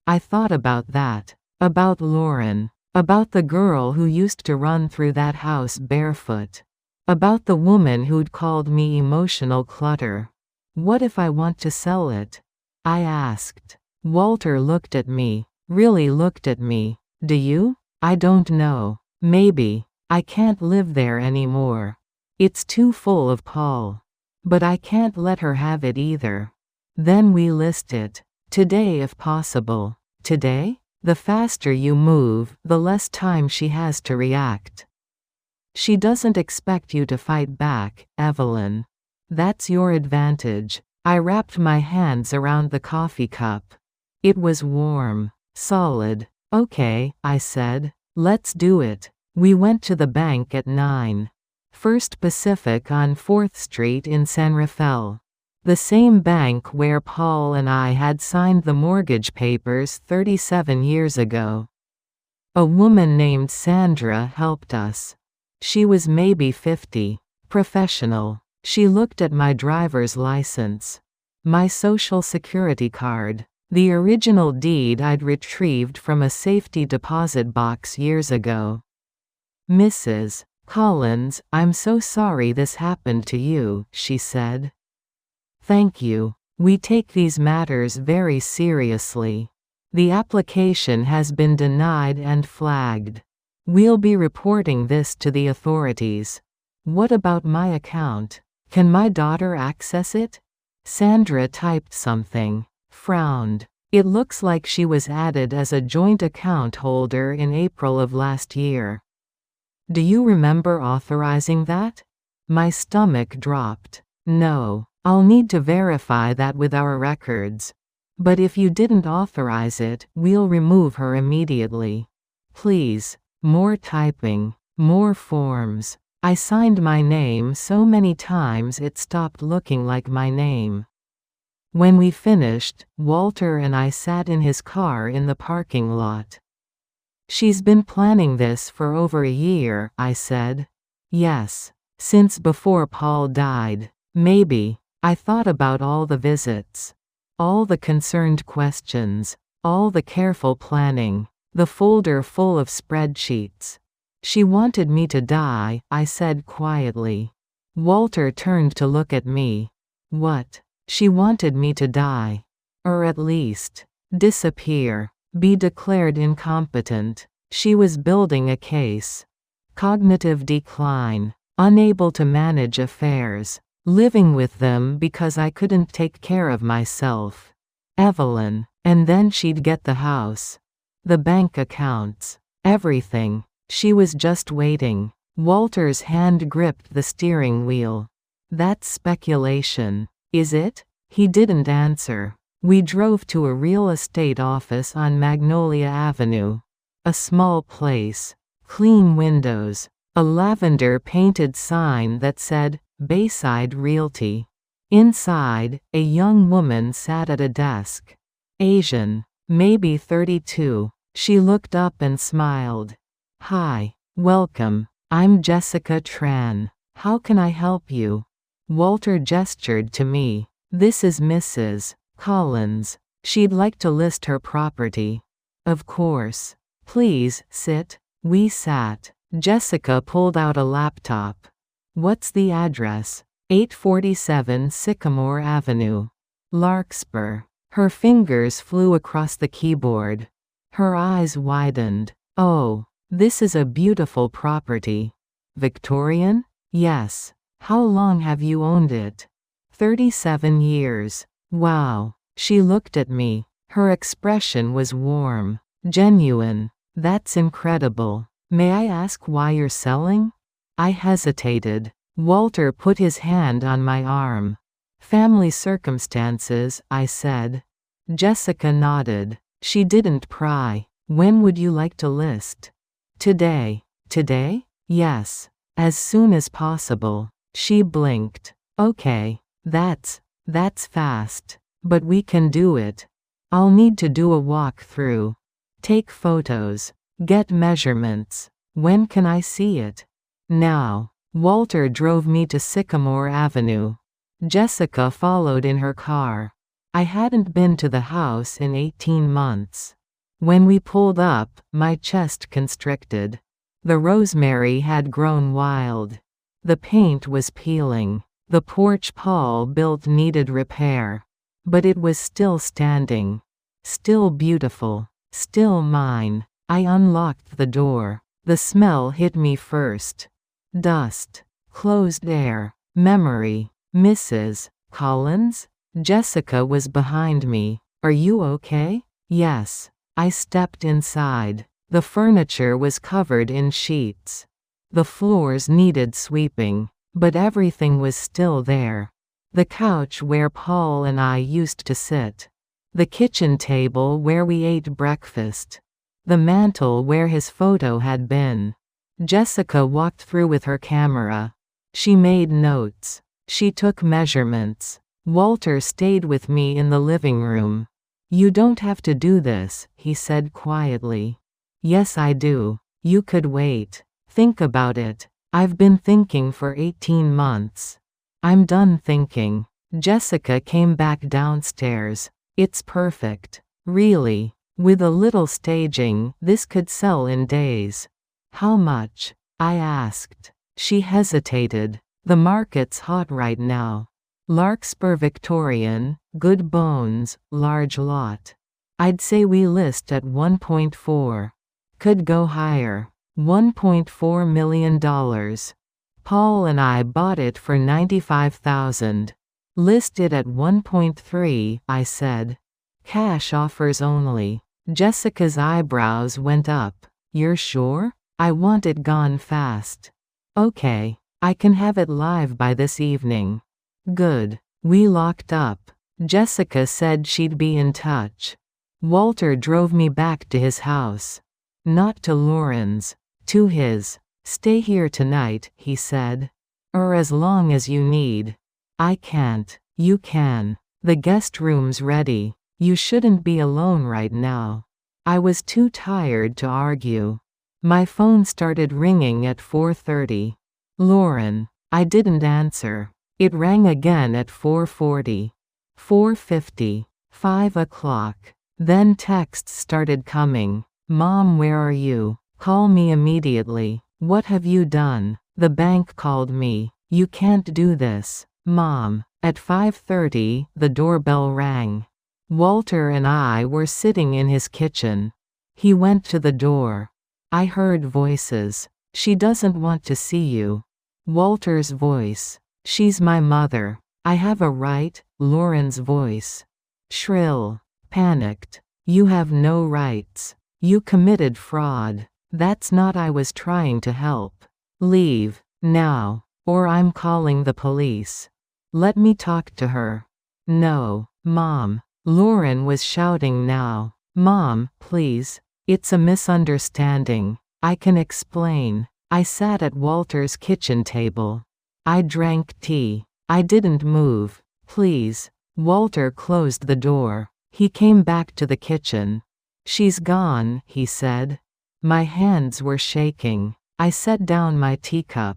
I thought about that. About Lauren. About the girl who used to run through that house barefoot. About the woman who'd called me emotional clutter. What if I want to sell it? I asked. Walter looked at me. Really looked at me. "Do you?" "I don't know. Maybe. I can't live there anymore. It's too full of Paul. But I can't let her have it either. Then we list it. Today if possible." "Today?" "The faster you move, the less time she has to react. She doesn't expect you to fight back, Evelyn. That's your advantage." I wrapped my hands around the coffee cup. It was warm. Solid. "Okay," I said. "Let's do it." We went to the bank at 9. First Pacific on 4th Street in San Rafael. The same bank where Paul and I had signed the mortgage papers 37 years ago. A woman named Sandra helped us. She was maybe 50. Professional. She looked at my driver's license. My social security card. The original deed I'd retrieved from a safety deposit box years ago. "Mrs. Collins, I'm so sorry this happened to you," she said. "Thank you. We take these matters very seriously. The application has been denied and flagged. We'll be reporting this to the authorities." "What about my account? Can my daughter access it?" Sandra typed something. Frowned. "It looks like she was added as a joint account holder in April of last year. Do you remember authorizing that?" My stomach dropped. "No. I'll need to verify that with our records. But if you didn't authorize it, we'll remove her immediately. Please." More typing. More forms. I signed my name so many times it stopped looking like my name. When we finished, Walter and I sat in his car in the parking lot. "She's been planning this for over a year," I said. "Yes. Since before Paul died. Maybe." I thought about all the visits. All the concerned questions. All the careful planning. The folder full of spreadsheets. "She wanted me to die," I said quietly. Walter turned to look at me. "What?" "She wanted me to die. Or at least, disappear. Be declared incompetent. She was building a case. Cognitive decline. Unable to manage affairs. Living with them because I couldn't take care of myself. Evelyn. And then she'd get the house. The bank accounts. Everything. She was just waiting." Walter's hand gripped the steering wheel. "That's speculation. Is it?" He didn't answer. We drove to a real estate office on Magnolia Avenue. A small place. Clean windows. A lavender-painted sign that said, "Bayside Realty." Inside, a young woman sat at a desk. Asian. Maybe 32. She looked up and smiled. "Hi. Welcome." I'm Jessica Tran. How can I help you? Walter gestured to me. This is Mrs. Collins. She'd like to list her property. Of course. Please, sit. We sat. Jessica pulled out a laptop. What's the address? 847 Sycamore Avenue. Larkspur. Her fingers flew across the keyboard. Her eyes widened. Oh, this is a beautiful property. Victorian? Yes. How long have you owned it? 37 years. Wow. She looked at me. Her expression was warm. Genuine. That's incredible. May I ask why you're selling? I hesitated. Walter put his hand on my arm. Family circumstances, I said. Jessica nodded. She didn't pry. When would you like to list? Today. Today? Yes. As soon as possible. She blinked. Okay. That's fast. But we can do it. I'll need to do a walkthrough. Take photos. Get measurements. When can I see it? Now. Walter drove me to Sycamore Avenue. Jessica followed in her car. I hadn't been to the house in 18 months. When we pulled up, my chest constricted. The rosemary had grown wild. The paint was peeling. The porch Paul built needed repair. But it was still standing. Still beautiful. Still mine. I unlocked the door. The smell hit me first. Dust. Closed air. Memory. Mrs. Collins? Jessica was behind me. Are you okay? Yes. I stepped inside. The furniture was covered in sheets. The floors needed sweeping. But everything was still there. The couch where Paul and I used to sit. The kitchen table where we ate breakfast. The mantel where his photo had been. Jessica walked through with her camera. She made notes. She took measurements. Walter stayed with me in the living room. You don't have to do this, he said quietly. Yes, I do. You could wait. Think about it. I've been thinking for 18 months. I'm done thinking. Jessica came back downstairs. It's perfect. Really. With a little staging, this could sell in days. How much? I asked. She hesitated. The market's hot right now. Larkspur Victorian, good bones, large lot. I'd say we list at 1.4. Could go higher. $1.4 million. Paul and I bought it for $95,000. List it at 1.3, I said. Cash offers only. Jessica's eyebrows went up. You're sure? I want it gone fast. Okay. I can have it live by this evening. Good. We locked up. Jessica said she'd be in touch. Walter drove me back to his house. Not to Lauren's. To his. Stay here tonight, he said. Or as long as you need. I can't. You can. The guest room's ready. You shouldn't be alone right now. I was too tired to argue. My phone started ringing at 4:30. Lauren. I didn't answer. It rang again at 4:40. 4:50. 5 o'clock. Then texts started coming. Mom, where are you? Call me immediately. What have you done? The bank called me. You can't do this. Mom. At 5:30, the doorbell rang. Walter and I were sitting in his kitchen. He went to the door. I heard voices. She doesn't want to see you. Walter's voice. She's my mother. I have a right. Lauren's voice. Shrill. Panicked. You have no rights. You committed fraud. That's not. I was trying to help. Leave. Now. Or I'm calling the police. Let me talk to her. No. Mom. Lauren was shouting now. Mom, please. It's a misunderstanding. I can explain. I sat at Walter's kitchen table. I drank tea. I didn't move. Please. Walter closed the door. He came back to the kitchen. She's gone, he said. My hands were shaking. I set down my teacup.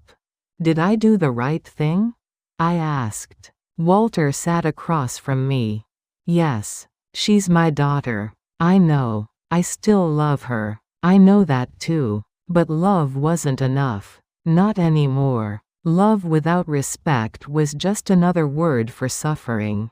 Did I do the right thing? I asked. Walter sat across from me. Yes. She's my daughter. I know. I still love her. I know that too. But love wasn't enough. Not anymore. Love without respect was just another word for suffering.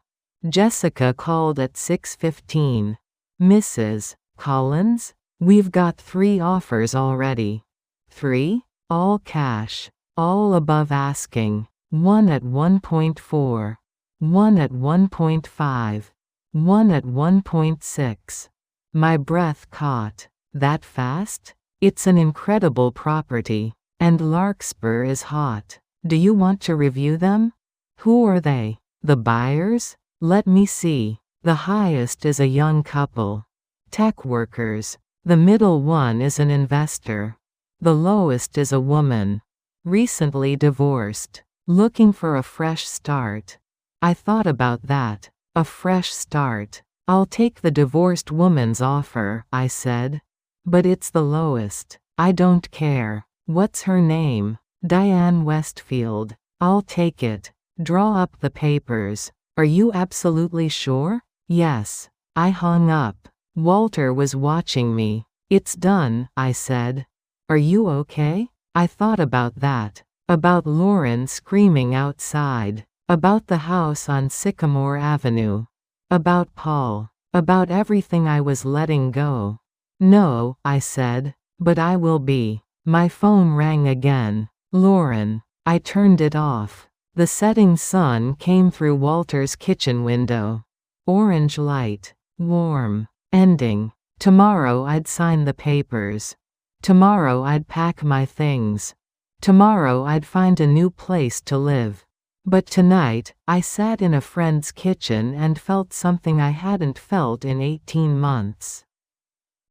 Jessica called at 6:15. Mrs. Collins? We've got 3 offers already. 3? All cash. All above asking. One at 1.4. One at 1.5. One at 1.6. My breath caught. That fast? It's an incredible property. And Larkspur is hot. Do you want to review them? Who are they? The buyers? Let me see. The highest is a young couple. Tech workers. The middle one is an investor. The lowest is a woman. Recently divorced. Looking for a fresh start. I thought about that. A fresh start. I'll take the divorced woman's offer, I said. But it's the lowest. I don't care. What's her name? Diane Westfield. I'll take it. Draw up the papers. Are you absolutely sure? Yes. I hung up. Walter was watching me. It's done, I said. Are you okay? I thought about that. About Lauren screaming outside. About the house on Sycamore Avenue. About Paul. About everything I was letting go. No, I said. But I will be. My phone rang again. Lauren. I turned it off. The setting sun came through Walter's kitchen window. Orange light. Warm. Ending. Tomorrow I'd sign the papers. Tomorrow I'd pack my things. Tomorrow I'd find a new place to live. But tonight, I sat in a friend's kitchen and felt something I hadn't felt in 18 months.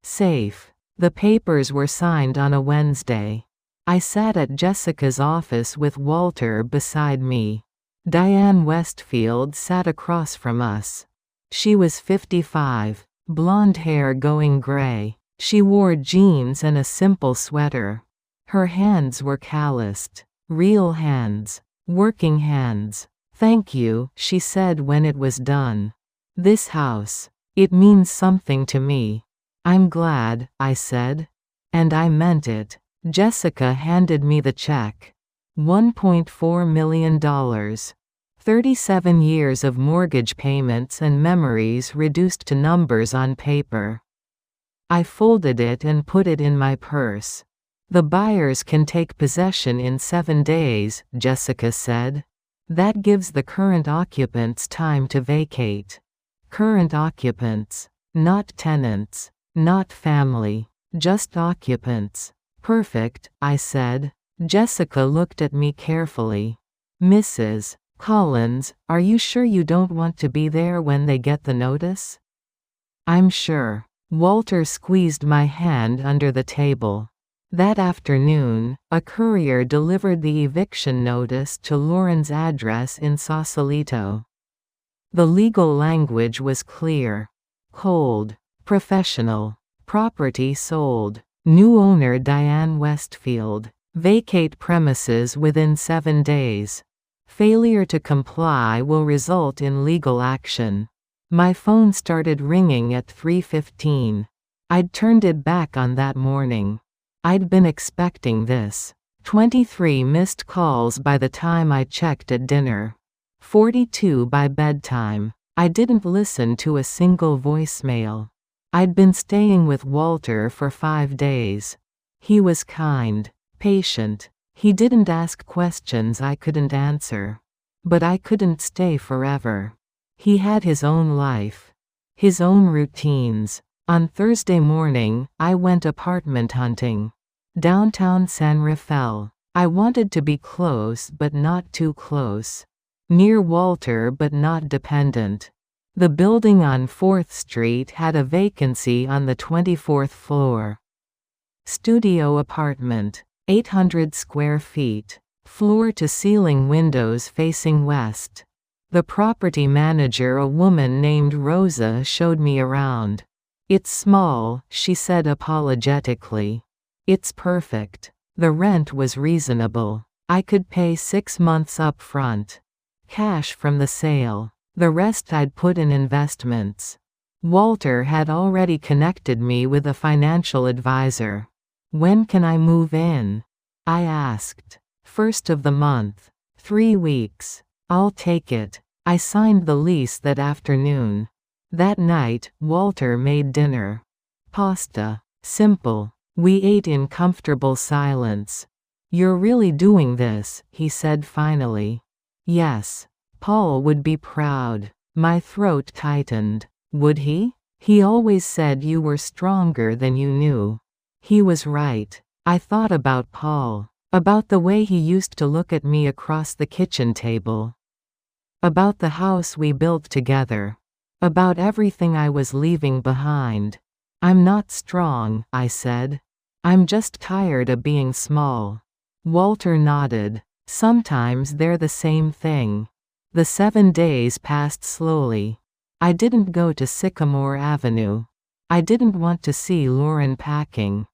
Safe. The papers were signed on a Wednesday. I sat at Jessica's office with Walter beside me. Diane Westfield sat across from us. She was 55, blonde hair going gray. She wore jeans and a simple sweater. Her hands were calloused. Real hands. Working hands. Thank you, she said when it was done. This house. It means something to me. I'm glad, I said. And I meant it. Jessica handed me the check. $1.4 million. 37 years of mortgage payments and memories reduced to numbers on paper. I folded it and put it in my purse. The buyers can take possession in 7 days, Jessica said. That gives the current occupants time to vacate. Current occupants. Not tenants. Not family. Just occupants. Perfect, I said. Jessica looked at me carefully. Mrs. Collins, are you sure you don't want to be there when they get the notice? I'm sure. Walter squeezed my hand under the table. That afternoon, a courier delivered the eviction notice to Lauren's address in Sausalito. The legal language was clear. Cold. Professional. Property sold. New owner Diane Westfield. Vacate premises within 7 days. Failure to comply will result in legal action. My phone started ringing at 3:15. I'd turned it back on that morning. I'd been expecting this. 23 missed calls by the time I checked at dinner. 42 by bedtime. I didn't listen to a single voicemail. I'd been staying with Walter for 5 days. He was kind, patient. He didn't ask questions I couldn't answer. But I couldn't stay forever. He had his own life. His own routines. On Thursday morning, I went apartment hunting. Downtown San Rafael. I wanted to be close but not too close. Near Walter but not dependent. The building on 4th Street had a vacancy on the 24th floor. Studio apartment. 800 square feet. Floor-to-ceiling windows facing west. The property manager, a woman named Rosa, showed me around. It's small, she said apologetically. It's perfect. The rent was reasonable. I could pay 6 months up front. Cash from the sale. The rest I'd put in investments. Walter had already connected me with a financial advisor. When can I move in? I asked. First of the month. 3 weeks. I'll take it. I signed the lease that afternoon. That night, Walter made dinner. Pasta. Simple. We ate in comfortable silence. You're really doing this, he said finally. Yes. Paul would be proud. My throat tightened. Would he? He always said you were stronger than you knew. He was right. I thought about Paul. About the way he used to look at me across the kitchen table. About the house we built together. About everything I was leaving behind. I'm not strong, I said. I'm just tired of being small. Walter nodded. Sometimes they're the same thing. The 7 days passed slowly. I didn't go to Sycamore Avenue. I didn't want to see Lauren packing.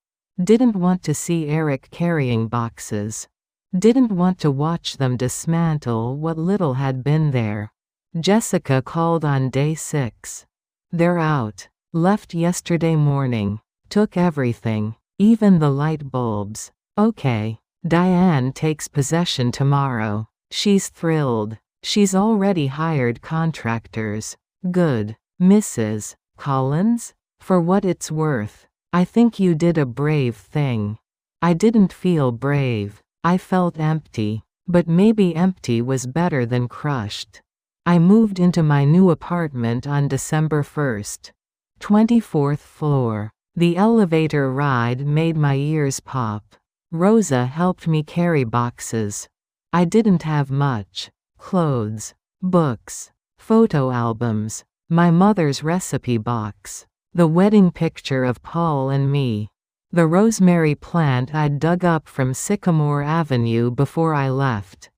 Didn't want to see Eric carrying boxes. Didn't want to watch them dismantle what little had been there. Jessica called on day 6. They're out. Left yesterday morning. Took everything. Even the light bulbs. Okay. Diane takes possession tomorrow. She's thrilled. She's already hired contractors. Good. Mrs. Collins? For what it's worth, I think you did a brave thing. I didn't feel brave. I felt empty. But maybe empty was better than crushed. I moved into my new apartment on December 1st. 24th floor. The elevator ride made my ears pop. Rosa helped me carry boxes. I didn't have much. Clothes. Books. Photo albums. My mother's recipe box. The wedding picture of Paul and me. The rosemary plant I'd dug up from Sycamore Avenue before I left.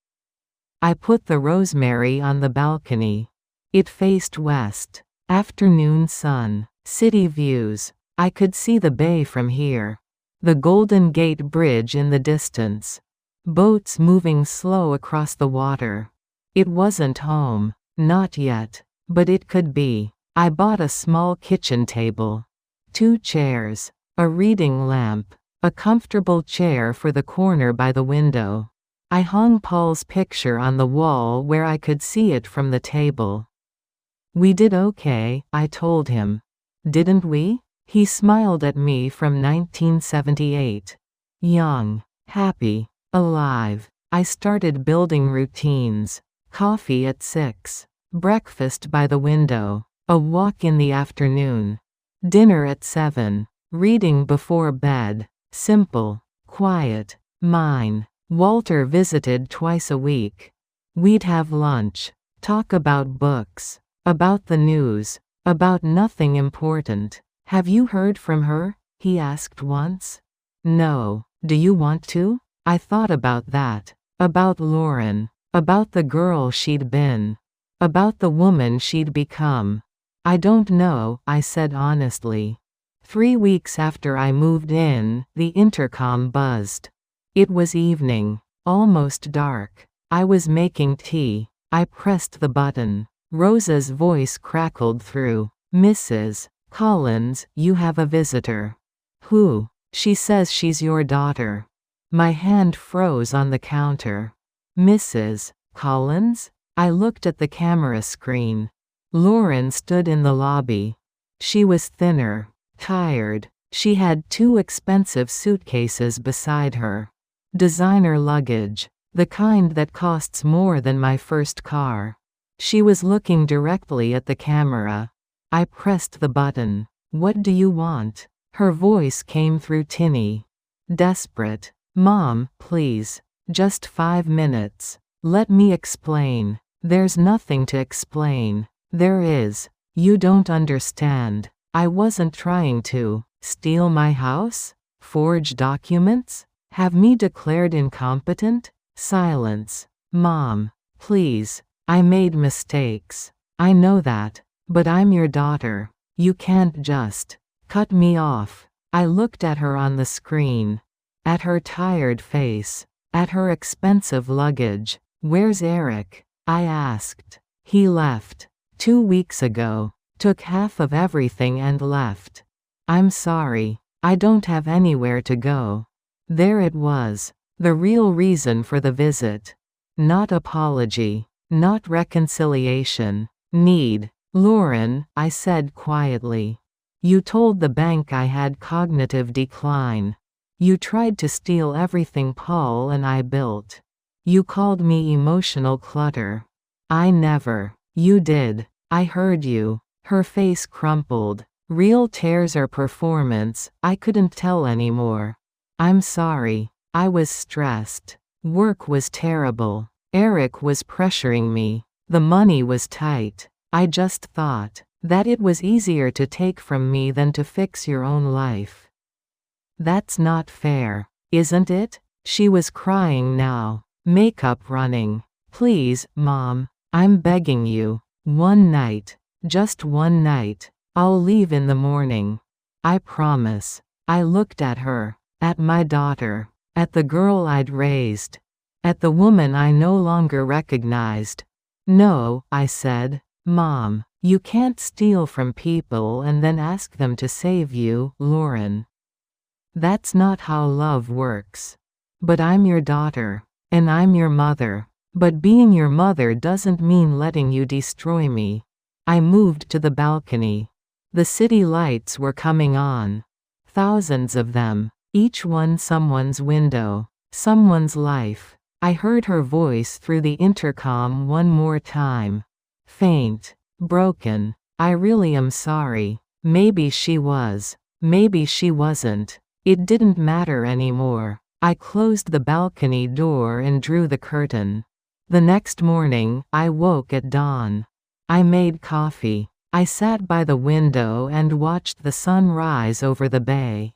I put the rosemary on the balcony. It faced west. Afternoon sun. City views. I could see the bay from here. The Golden Gate Bridge in the distance. Boats moving slow across the water. It wasn't home. Not yet. But it could be. I bought a small kitchen table. 2 chairs. A reading lamp. A comfortable chair for the corner by the window. I hung Paul's picture on the wall where I could see it from the table. We did okay, I told him. Didn't we? He smiled at me from 1978. Young. Happy. Alive. I started building routines. Coffee at 6. Breakfast by the window. A walk in the afternoon. Dinner at 7. Reading before bed. Simple. Quiet. Mine. Walter visited twice a week. We'd have lunch. Talk about books. About the news. About nothing important. Have you heard from her? He asked once. No. Do you want to? I thought about that. About Lauren. About the girl she'd been. About the woman she'd become. I don't know, I said honestly. 3 weeks after I moved in, the intercom buzzed. It was evening. Almost dark. I was making tea. I pressed the button. Rosa's voice crackled through. Mrs. Collins, you have a visitor. Who? She says she's your daughter. My hand froze on the counter. Mrs. Collins? I looked at the camera screen. Lauren stood in the lobby. She was thinner. Tired. She had 2 expensive suitcases beside her. Designer luggage. The kind that costs more than my first car. She was looking directly at the camera. I pressed the button. What do you want? Her voice came through tinny. Desperate. Mom, please. Just 5 minutes. Let me explain. There's nothing to explain. There is. You don't understand. I wasn't trying to. Steal my house? Forge documents? Have me declared incompetent? Silence. Mom. Please. I made mistakes. I know that. But I'm your daughter. You can't just cut me off. I looked at her on the screen. At her tired face. At her expensive luggage. "Where's Eric?" I asked. "He left. 2 weeks ago. Took half of everything and left. I'm sorry. I don't have anywhere to go." There it was. The real reason for the visit. Not apology. Not reconciliation. Need. "Lauren," I said quietly. "You told the bank I had cognitive decline. You tried to steal everything Paul and I built. You called me emotional clutter. I never." "You did. I heard you." Her face crumpled. "Real tears or performance, I couldn't tell anymore. I'm sorry. I was stressed. Work was terrible. Eric was pressuring me. The money was tight. I just thought that it was easier to take from me than to fix your own life. That's not fair, isn't it?" She was crying now. Makeup running. "Please, Mom. I'm begging you. One night. Just one night. I'll leave in the morning. I promise." I looked at her. At my daughter. At the girl I'd raised. At the woman I no longer recognized. "No," I said. "Mom, you can't steal from people and then ask them to save you, Lauren. That's not how love works. But I'm your daughter. And I'm your mother. But being your mother doesn't mean letting you destroy me." I moved to the balcony. The city lights were coming on. Thousands of them. Each one someone's window. Someone's life. I heard her voice through the intercom one more time. Faint. Broken. "I really am sorry." Maybe she was. Maybe she wasn't. It didn't matter anymore. I closed the balcony door and drew the curtain. The next morning, I woke at dawn. I made coffee. I sat by the window and watched the sun rise over the bay.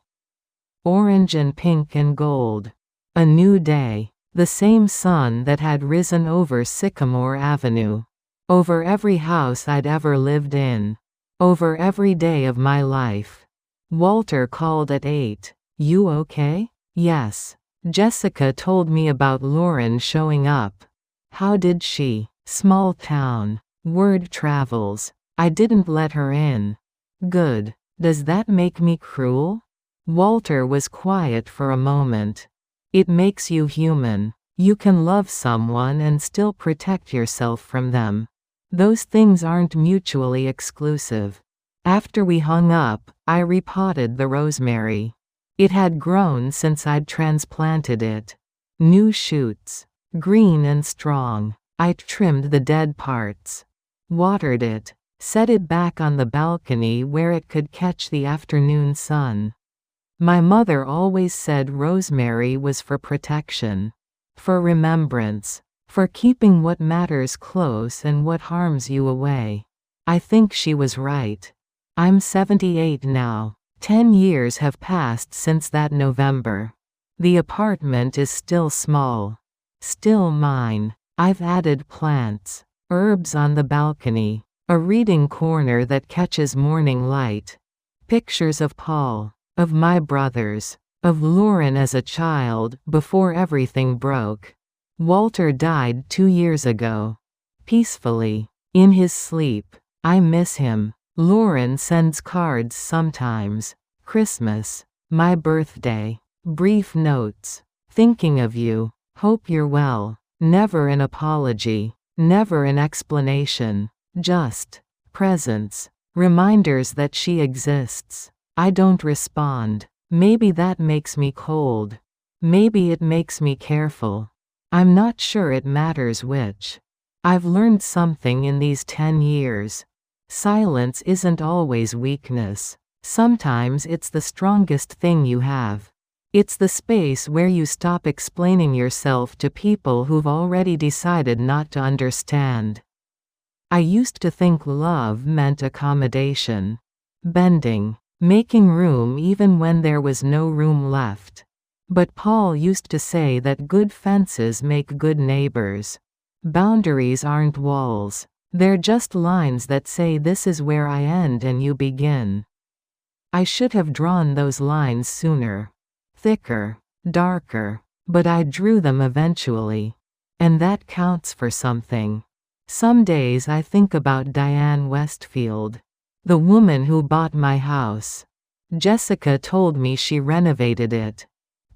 Orange and pink and gold. A new day. The same sun that had risen over Sycamore Avenue. Over every house I'd ever lived in. Over every day of my life. Walter called at 8. "You okay?" "Yes." Jessica told me about Lauren showing up. "How did she?" "Small town. Word travels. I didn't let her in." "Good. Does that make me cruel?" Walter was quiet for a moment. "It makes you human. You can love someone and still protect yourself from them. Those things aren't mutually exclusive." After we hung up, I repotted the rosemary. It had grown since I'd transplanted it. New shoots. Green and strong. I trimmed the dead parts. Watered it. Set it back on the balcony where it could catch the afternoon sun. My mother always said rosemary was for protection. For remembrance. For keeping what matters close and what harms you away. I think she was right. I'm 78 now. 10 years have passed since that November. The apartment is still small. Still mine. I've added plants. Herbs on the balcony. A reading corner that catches morning light. Pictures of Paul. Of my brothers. Of Lauren as a child, before everything broke. Walter died 2 years ago. Peacefully. In his sleep. I miss him. Lauren sends cards sometimes. Christmas. My birthday. Brief notes. Thinking of you. Hope you're well. Never an apology. Never an explanation. Just presence. Reminders that she exists. I don't respond. Maybe that makes me cold. Maybe it makes me careful. I'm not sure it matters which. I've learned something in these 10 years. Silence isn't always weakness. Sometimes it's the strongest thing you have. It's the space where you stop explaining yourself to people who've already decided not to understand. I used to think love meant accommodation. Bending. Making room even when there was no room left. But Paul used to say that good fences make good neighbors. Boundaries aren't walls. They're just lines that say this is where I end and you begin. I should have drawn those lines sooner. Thicker. darker. But I drew them eventually. And that counts for something. Some days I think about Diane Westfield, the woman who bought my house. Jessica told me she renovated it,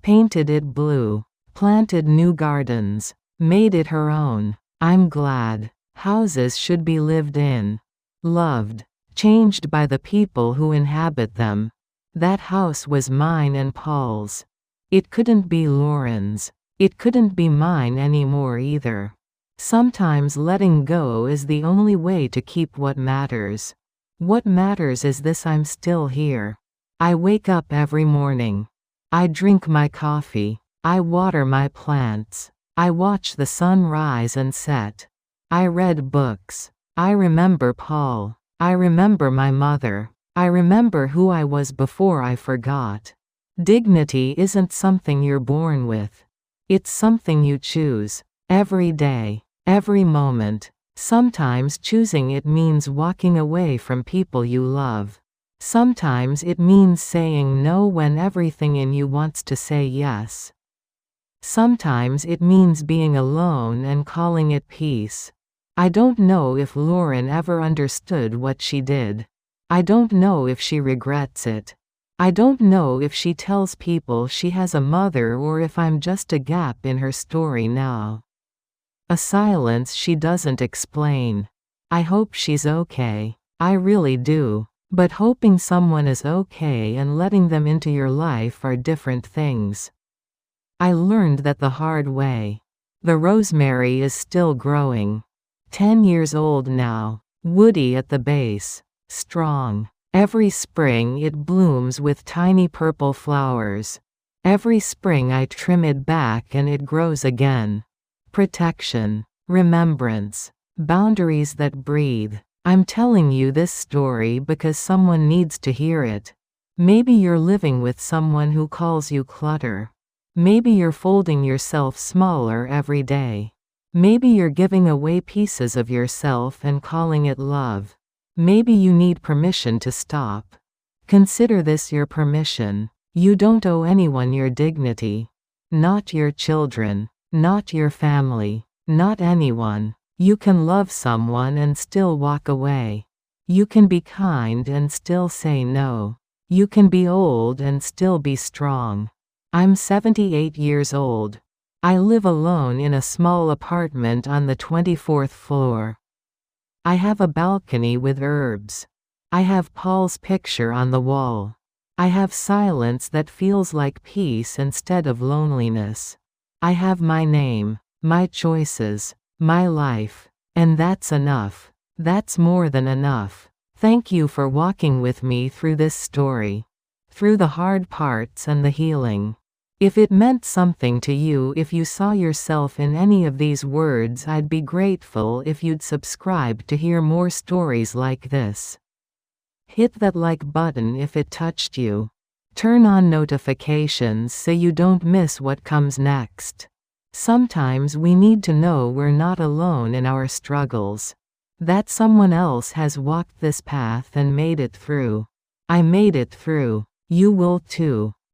painted it blue, planted new gardens, made it her own. I'm glad. Houses should be lived in, loved, changed by the people who inhabit them. That house was mine and Paul's. It couldn't be Lauren's. It couldn't be mine anymore either. Sometimes letting go is the only way to keep what matters. What matters is this: I'm still here. I wake up every morning. I drink my coffee. I water my plants. I watch the sun rise and set. I read books. I remember Paul. I remember my mother. I remember who I was before I forgot. Dignity isn't something you're born with. It's something you choose. Every day. Every moment. Sometimes choosing it means walking away from people you love. Sometimes it means saying no when everything in you wants to say yes. Sometimes it means being alone and calling it peace. I don't know if Lauren ever understood what she did. I don't know if she regrets it. I don't know if she tells people she has a mother or if I'm just a gap in her story now. A silence she doesn't explain. I hope she's okay. I really do. But hoping someone is okay and letting them into your life are different things. I learned that the hard way. The rosemary is still growing. 10 years old now. Woody at the base. Strong. Every spring it blooms with tiny purple flowers. Every spring I trim it back and it grows again. Protection. Remembrance. Boundaries that breathe. I'm telling you this story because someone needs to hear it. Maybe you're living with someone who calls you clutter. Maybe you're folding yourself smaller every day. Maybe you're giving away pieces of yourself and calling it love. Maybe you need permission to stop. Consider this your permission. You don't owe anyone your dignity. Not your children. Not your family. Not anyone. You can love someone and still walk away. You can be kind and still say no. You can be old and still be strong. I'm 78 years old. I live alone in a small apartment on the 24th floor. I have a balcony with herbs. I have Paul's picture on the wall. I have silence that feels like peace instead of loneliness. I have my name, my choices, my life. And that's enough. That's more than enough. Thank you for walking with me through this story. Through the hard parts and the healing. If it meant something to you, if you saw yourself in any of these words, I'd be grateful if you'd subscribe to hear more stories like this. Hit that like button if it touched you. Turn on notifications so you don't miss what comes next. Sometimes we need to know we're not alone in our struggles. That someone else has walked this path and made it through. I made it through. You will too.